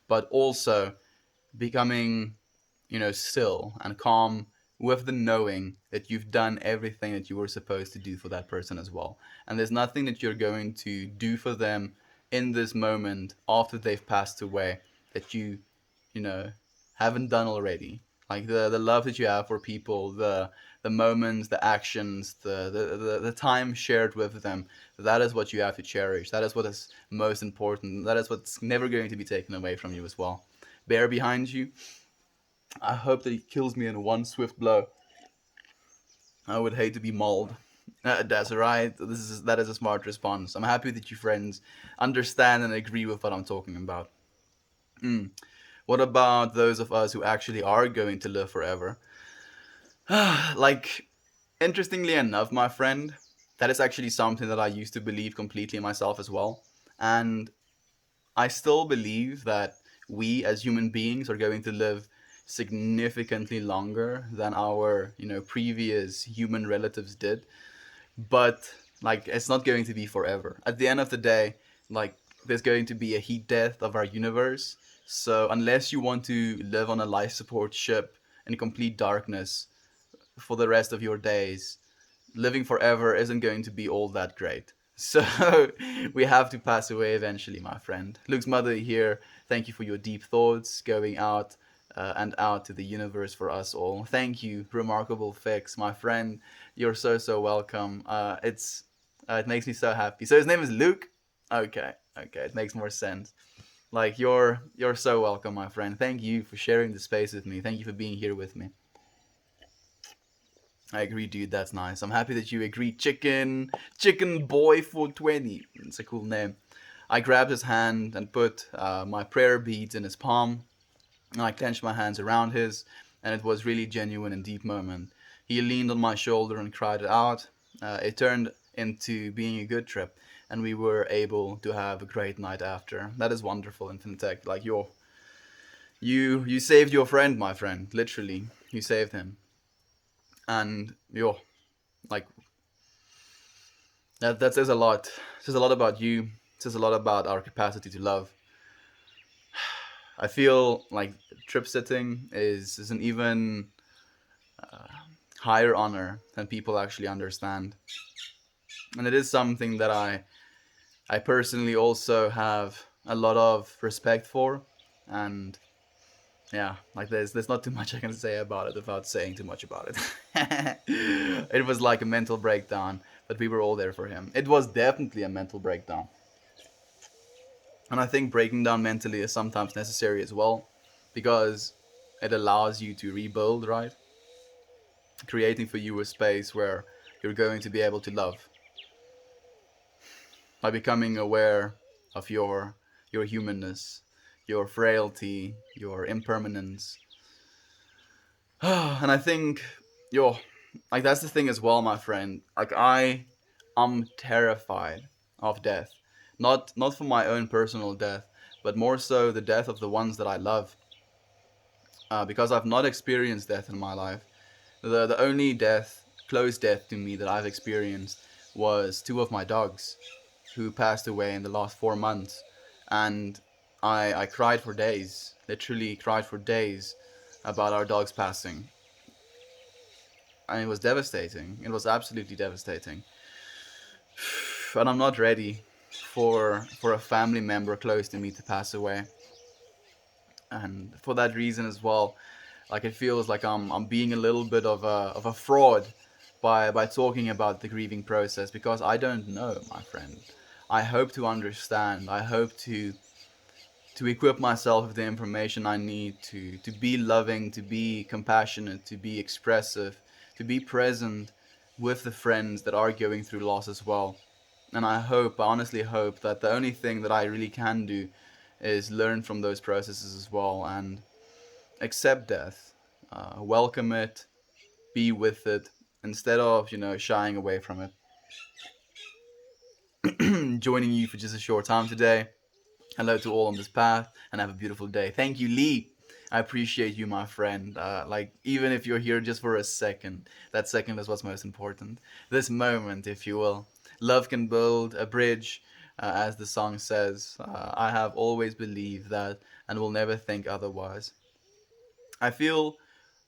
but also becoming, you know, still and calm with the knowing that you've done everything that you were supposed to do for that person as well. And there's nothing that you're going to do for them in this moment after they've passed away that you know, haven't done already. Like the love that you have for people, the moments, the actions, the time shared with them, that is what you have to cherish. That is what is most important. That is what's never going to be taken away from you as well. Bear behind you, I hope that he kills me in one swift blow. I would hate to be mauled. That's right. That is a smart response. I'm happy that you friends understand and agree with what I'm talking about. Mm. What about those of us who actually are going to live forever? Like, interestingly enough, my friend, that is actually something that I used to believe completely myself as well. And I still believe that we as human beings are going to live significantly longer than our, you know, previous human relatives did. But like it's not going to be forever. At the end of the day, like there's going to be a heat death of our universe. So unless you want to live on a life support ship in complete darkness for the rest of your days, living forever isn't going to be all that great. So we have to pass away eventually, my friend. Luke's mother here, thank you for your deep thoughts going out and out to the universe for us all. Thank you, Remarkable Fix, my friend. You're so, so welcome. It makes me so happy. So his name is Luke? Okay, okay, it makes more sense. Like you're so welcome, my friend. Thank you for sharing the space with me. Thank you for being here with me. I agree, dude. That's nice. I'm happy that you agree. Chicken Boy 420. It's a cool name. I grabbed his hand and put my prayer beads in his palm, and I clenched my hands around his, and it was really genuine and deep moment. He leaned on my shoulder and cried it out. It turned into being a good trip, and we were able to have a great night after. That is wonderful, Infinite Tech. Like you saved your friend, my friend. Literally, you saved him, and yo, like that says a lot. It says a lot about you. It says a lot about our capacity to love. I feel like trip sitting is an even higher honor than people actually understand, and it is something that I personally also have a lot of respect for, and yeah, like there's not too much I can say about it without saying too much about it. It was like a mental breakdown, but we were all there for him. It was definitely a mental breakdown. And I think breaking down mentally is sometimes necessary as well, because it allows you to rebuild, right? Creating for you a space where you're going to be able to love by becoming aware of your humanness, your frailty, your impermanence. And I think, yo, like that's the thing as well, my friend. Like I am terrified of death, not for my own personal death, but more so the death of the ones that I love. Because I've not experienced death in my life. The only death, close death to me that I've experienced was two of my dogs, who passed away in the last 4 months, and I cried for days, literally cried for days about our dogs passing. and it was devastating. It was absolutely devastating. And I'm not ready for a family member close to me to pass away. And for that reason as well, like it feels like I'm being a little bit of a fraud by talking about the grieving process, because I don't know, my friend. I hope to understand. I hope to equip myself with the information I need to be loving, to be compassionate, to be expressive, to be present with the friends that are going through loss as well. And I honestly hope that the only thing that I really can do is learn from those processes as well and accept death, welcome it, be with it, instead of shying away from it. Joining you for just a short time today. Hello to all on this path, and have a beautiful day. Thank you, Lee. I appreciate you, my friend. Like, even if you're here just for a second, that second is what's most important. This moment, if you will. Love can build a bridge, as the song says. I have always believed that and will never think otherwise. I feel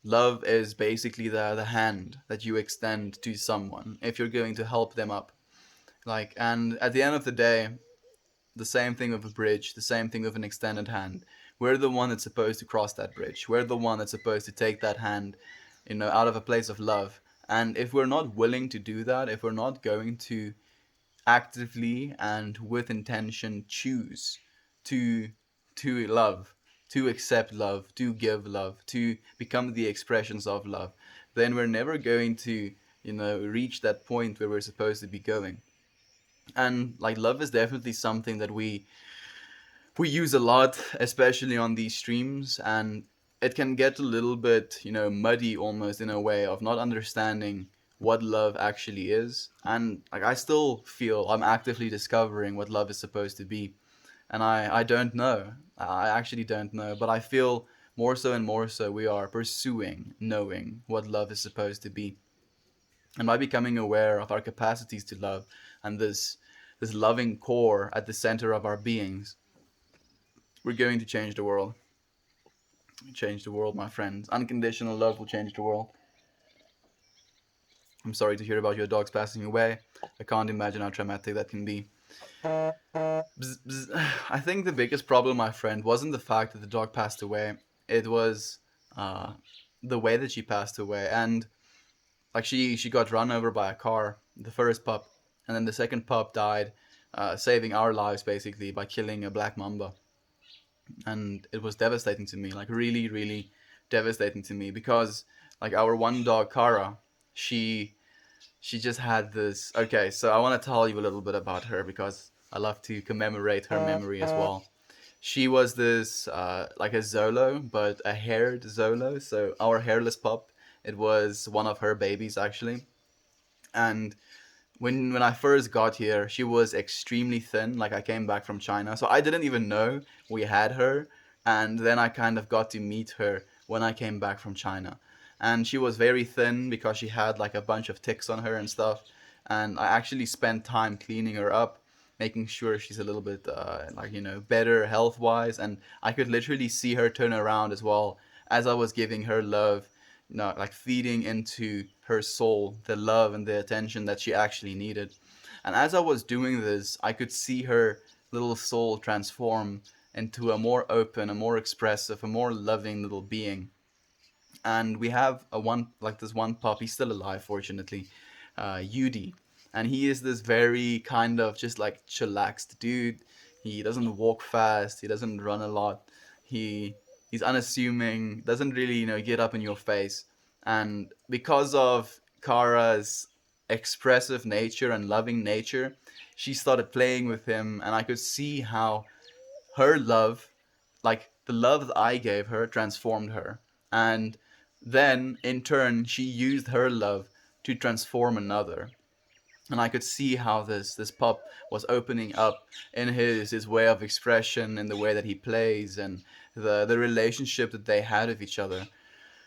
love is basically the hand that you extend to someone if you're going to help them up. Like, and at the end of the day, the same thing with a bridge, the same thing with an extended hand. We're the one that's supposed to cross that bridge. We're the one that's supposed to take that hand, out of a place of love. And if we're not willing to do that, if we're not going to actively and with intention choose to love, to accept love, to give love, to become the expressions of love, then we're never going to, reach that point where we're supposed to be going. And like love is definitely something that we use a lot, especially on these streams, and it can get a little bit, muddy almost in a way of not understanding what love actually is. And like I still feel I'm actively discovering what love is supposed to be, and I don't know. I actually don't know, but I feel more so and more so we are pursuing knowing what love is supposed to be. And by becoming aware of our capacities to love and this loving core at the center of our beings, we're going to change the world. Change the world, my friends. Unconditional love will change the world. I'm sorry to hear about your dogs passing away. I can't imagine how traumatic that can be. Bzz, bzz. I think the biggest problem, my friend, wasn't the fact that the dog passed away. It was uh, the way that she passed away. And like she got run over by a car, the first pup, and then the second pup died, saving our lives basically by killing a black mamba. And it was devastating to me, like really, really devastating to me, because like our one dog Kara, she she just had this. Okay, so I want to tell you a little bit about her because I love to commemorate her memory as well. She was this like a Zolo, but a haired Zolo. So our hairless pup, it was one of her babies actually. And when I first got here, she was extremely thin. Like I came back from China, so I didn't even know we had her. And then I kind of got to meet her when I came back from China, and she was very thin because she had like a bunch of ticks on her and stuff. And I actually spent time cleaning her up, making sure she's a little bit like better health wise. And I could literally see her turn around as well as I was giving her love, like feeding into her soul the love and the attention that she actually needed. And as I was doing this, I could see her little soul transform into a more open, a more expressive, a more loving little being. And we have a one like this one pup. He's still alive, fortunately, Yudi, and he is this very kind of just like chillaxed dude. He doesn't walk fast. He doesn't run a lot. He he's unassuming. Doesn't really get up in your face. And because of Kara's expressive nature and loving nature, she started playing with him, and I could see how her love, like the love that I gave her, transformed her. And then, in turn, she used her love to transform another. And I could see how this pup was opening up in his way of expression, in the way that he plays, and the relationship that they had with each other.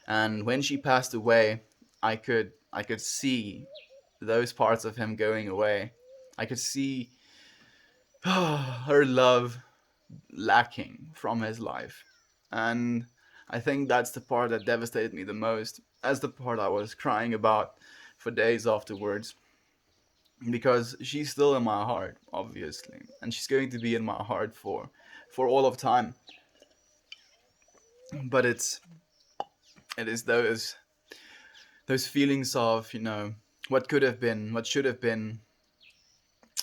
And when she passed away, I could see those parts of him going away. I could see her love lacking from his life. And I think that's the part that devastated me the most. That's the part I was crying about for days afterwards, because she's still in my heart, obviously, and she's going to be in my heart for all of time. But it is those feelings of, what could have been, what should have been,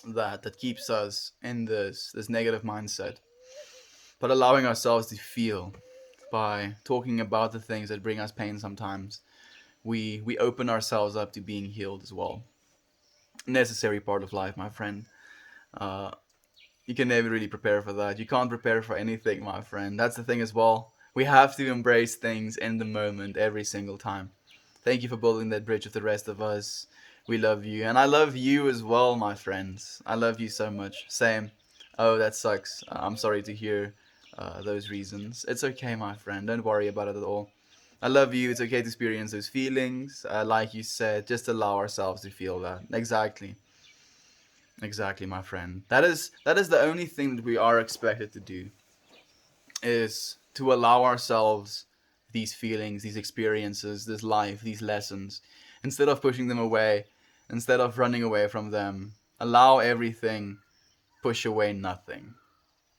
that keeps us in this negative mindset. But allowing ourselves to feel by talking about the things that bring us pain sometimes, we open ourselves up to being healed as well. Necessary part of life, my friend. Uh, you can never really prepare for that. You can't prepare for anything, my friend. That's the thing as well. We have to embrace things in the moment every single time. Thank you for building that bridge with the rest of us. We love you. And I love you as well, my friends. I love you so much. Same. Oh, that sucks. I'm sorry to hear those reasons. It's okay, my friend. Don't worry about it at all. I love you. It's okay to experience those feelings. Like you said, just allow ourselves to feel that. Exactly. Exactly, my friend. That is the only thing that we are expected to do, is to allow ourselves these feelings, these experiences, this life, these lessons, instead of pushing them away, instead of running away from them. Allow everything, push away nothing.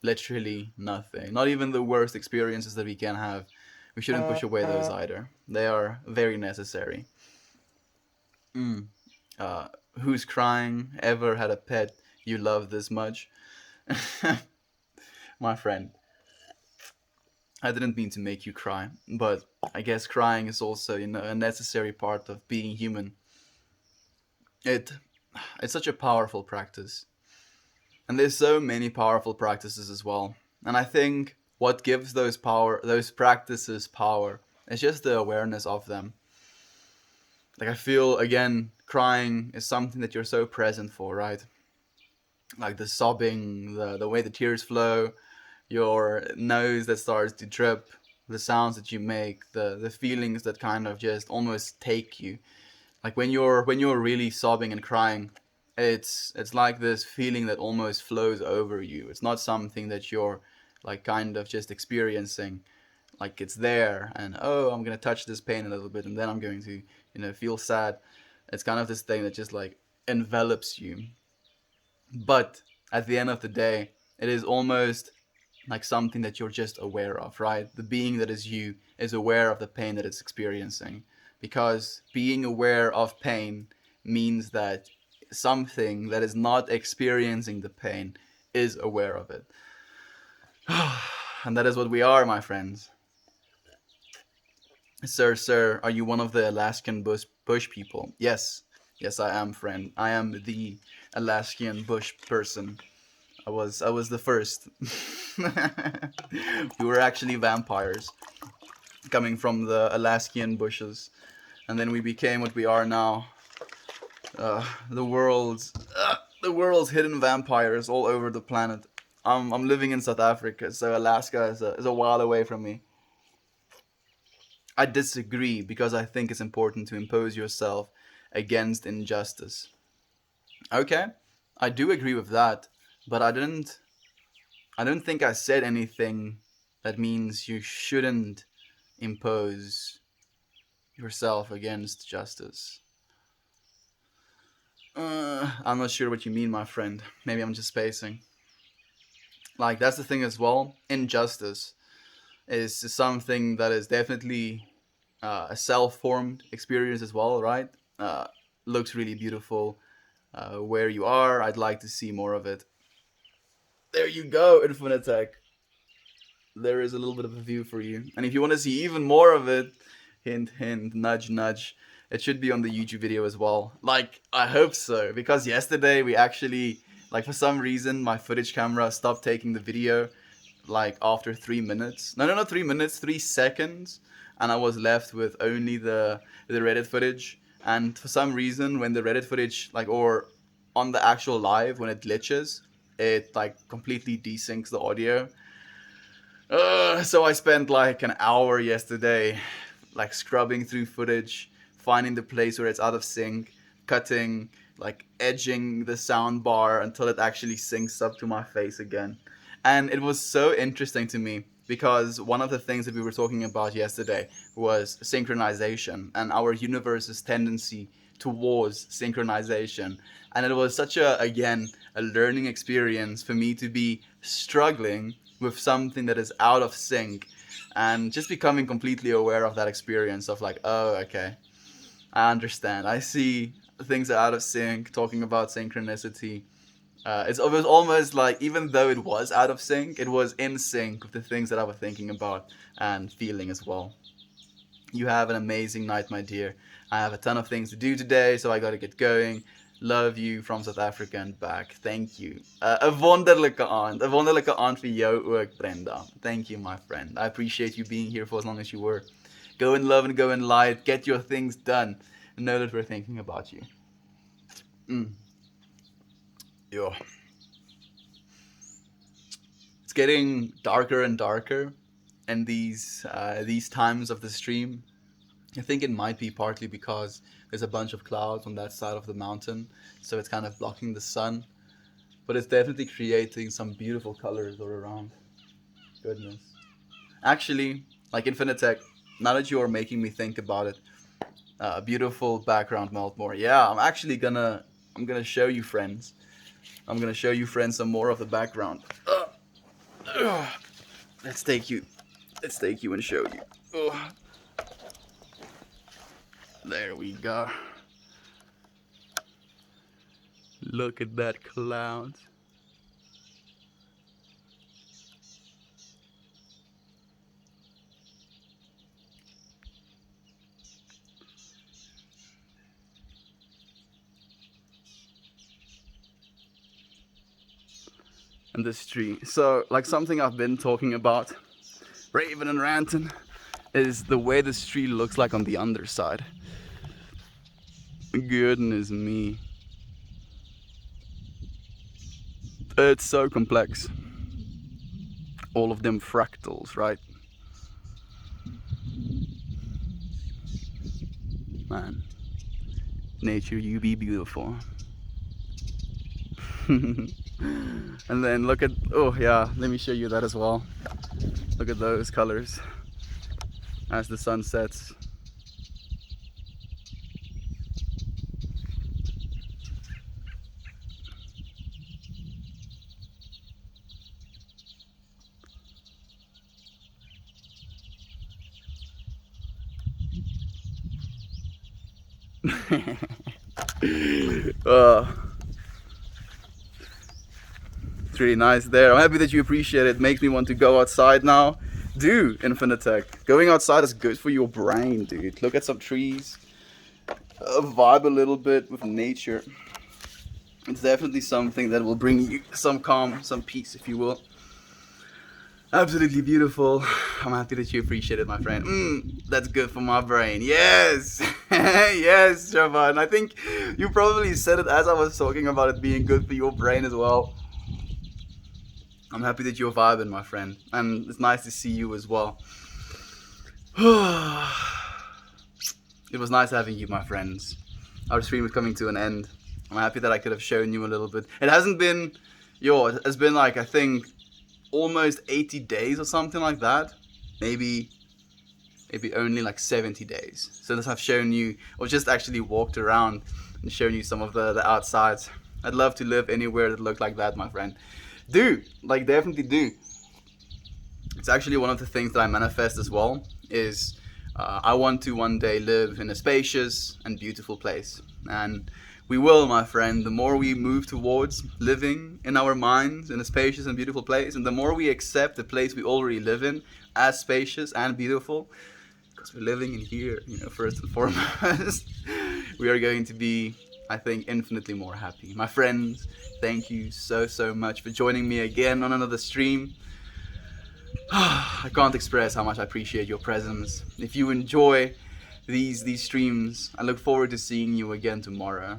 Literally nothing. Not even the worst experiences that we can have. We shouldn't push away those either. They are very necessary. Mm. Uh, who's crying? Ever had a pet you love this much? My friend, I didn't mean to make you cry, but I guess crying is also, a necessary part of being human. It it's such a powerful practice. And there's so many powerful practices as well. And I think what gives those practices power is just the awareness of them. Like, I feel, again, crying is something that you're so present for, right? Like the sobbing, the way the tears flow, your nose that starts to drip, the sounds that you make, the feelings that kind of just almost take you. Like when you're really sobbing and crying, it's like this feeling that almost flows over you. It's not something that you're like kind of just experiencing, like it's there, and oh, I'm gonna touch this pain a little bit and then I'm going to, feel sad. It's kind of this thing that just like envelops you. But at the end of the day, it is almost like something that you're just aware of, right? The being that is you is aware of the pain that it's experiencing. Because being aware of pain means that something that is not experiencing the pain is aware of it. And that is what we are, my friends. Sir, are you one of the Alaskan bush people? Yes. Yes, I am, friend. I am the Alaskan bush person. I was the first. We were actually vampires coming from the Alaskan bushes, and then we became what we are now. The world's hidden vampires all over the planet. I'm living in South Africa, so Alaska is a while away from me. I disagree because I think it's important to impose yourself against injustice. Okay, I do agree with that, but I don't think I said anything that means you shouldn't impose yourself against justice. I'm not sure what you mean, my friend. Maybe I'm just spacing. Like, that's the thing as well. Injustice is something that is definitely a self-formed experience as well, right? Uh, Looks really beautiful. Where you are, I'd like to see more of it. There you go, Infinitech. There is a little bit of a view for you. And if you want to see even more of it, hint, hint, nudge, nudge, it should be on the YouTube video as well. Like, I hope so, because yesterday we actually, like, for some reason, my footage camera stopped taking the video, like, after 3 minutes. No, not 3 minutes, 3 seconds. And I was left with only the Reddit footage. And for some reason, when the Reddit footage, like, or on the actual live, when it glitches, it, like, completely desyncs the audio. So I spent like an hour yesterday, like scrubbing through footage, finding the place where it's out of sync, cutting, like edging the sound bar until it actually syncs up to my face again. And it was so interesting to me because one of the things that we were talking about yesterday was synchronization and our universe's tendency towards synchronization. And it was such a, again, a learning experience for me to be struggling with something that is out of sync, and just becoming completely aware of that experience of like, oh, okay, I understand. I see things are out of sync, talking about synchronicity. It was almost like, even though it was out of sync, it was in sync with the things that I was thinking about and feeling as well. You have an amazing night, my dear. I have a ton of things to do today, so I gotta get going. Love you from South Africa and back. Thank you. 'n wonderlijke aand. 'n wonderlijke aand vir jou ook, Brenda. Thank you, my friend. I appreciate you being here for as long as you were. Go in love and go in light. Get your things done. And know that we're thinking about you. Yeah. It's getting darker and darker, and these times of the stream, I think it might be partly because there's a bunch of clouds on that side of the mountain, so it's kind of blocking the sun. But it's definitely creating some beautiful colors all around. Goodness. Actually, like Infinitech, now that you're making me think about it, beautiful background, Meltmore. Yeah, I'm gonna show you, friends. I'm gonna show you, friends, some more of the background. Let's take you and show you. There we go. Look at that cloud. And this tree. So, like, something I've been talking about, raving and ranting, is the way this tree looks like on the underside. Goodness me. It's so complex. All of them fractals, right? Man, nature, you be beautiful. And then look at, oh yeah, let me show you that as well. Look at those colors as the sun sets. It's really nice there. I'm happy that you appreciate it. Makes me want to go outside now. Do, Infinitech. Going outside is good for your brain, dude. Look at some trees. Vibe a little bit with nature. It's definitely something that will bring you some calm, some peace, if you will. Absolutely beautiful. I'm happy that you appreciate it, my friend. That's good for my brain. Yes! Yes, Trevor. I think you probably said it as I was talking about it being good for your brain as well. I'm happy that you're vibing, my friend. And it's nice to see you as well. It was nice having you, my friends. Our stream is coming to an end. I'm happy that I could have shown you a little bit. It hasn't been, it's been like, I think, almost 80 days or something like that. Maybe only like 70 days since I've shown you, or just actually walked around and shown you some of the outsides. I'd love to live anywhere that looked like that, my friend. Do, like, definitely do. It's actually one of the things that I manifest as well, is I want to one day live in a spacious and beautiful place. And we will, my friend. The more we move towards living in our minds in a spacious and beautiful place, and the more we accept the place we already live in as spacious and beautiful, because we're living in here, first and foremost, we are going to be, I think, infinitely more happy. My friends, thank you so much for joining me again on another stream. I can't express how much I appreciate your presence. If you enjoy these streams, I look forward to seeing you again tomorrow.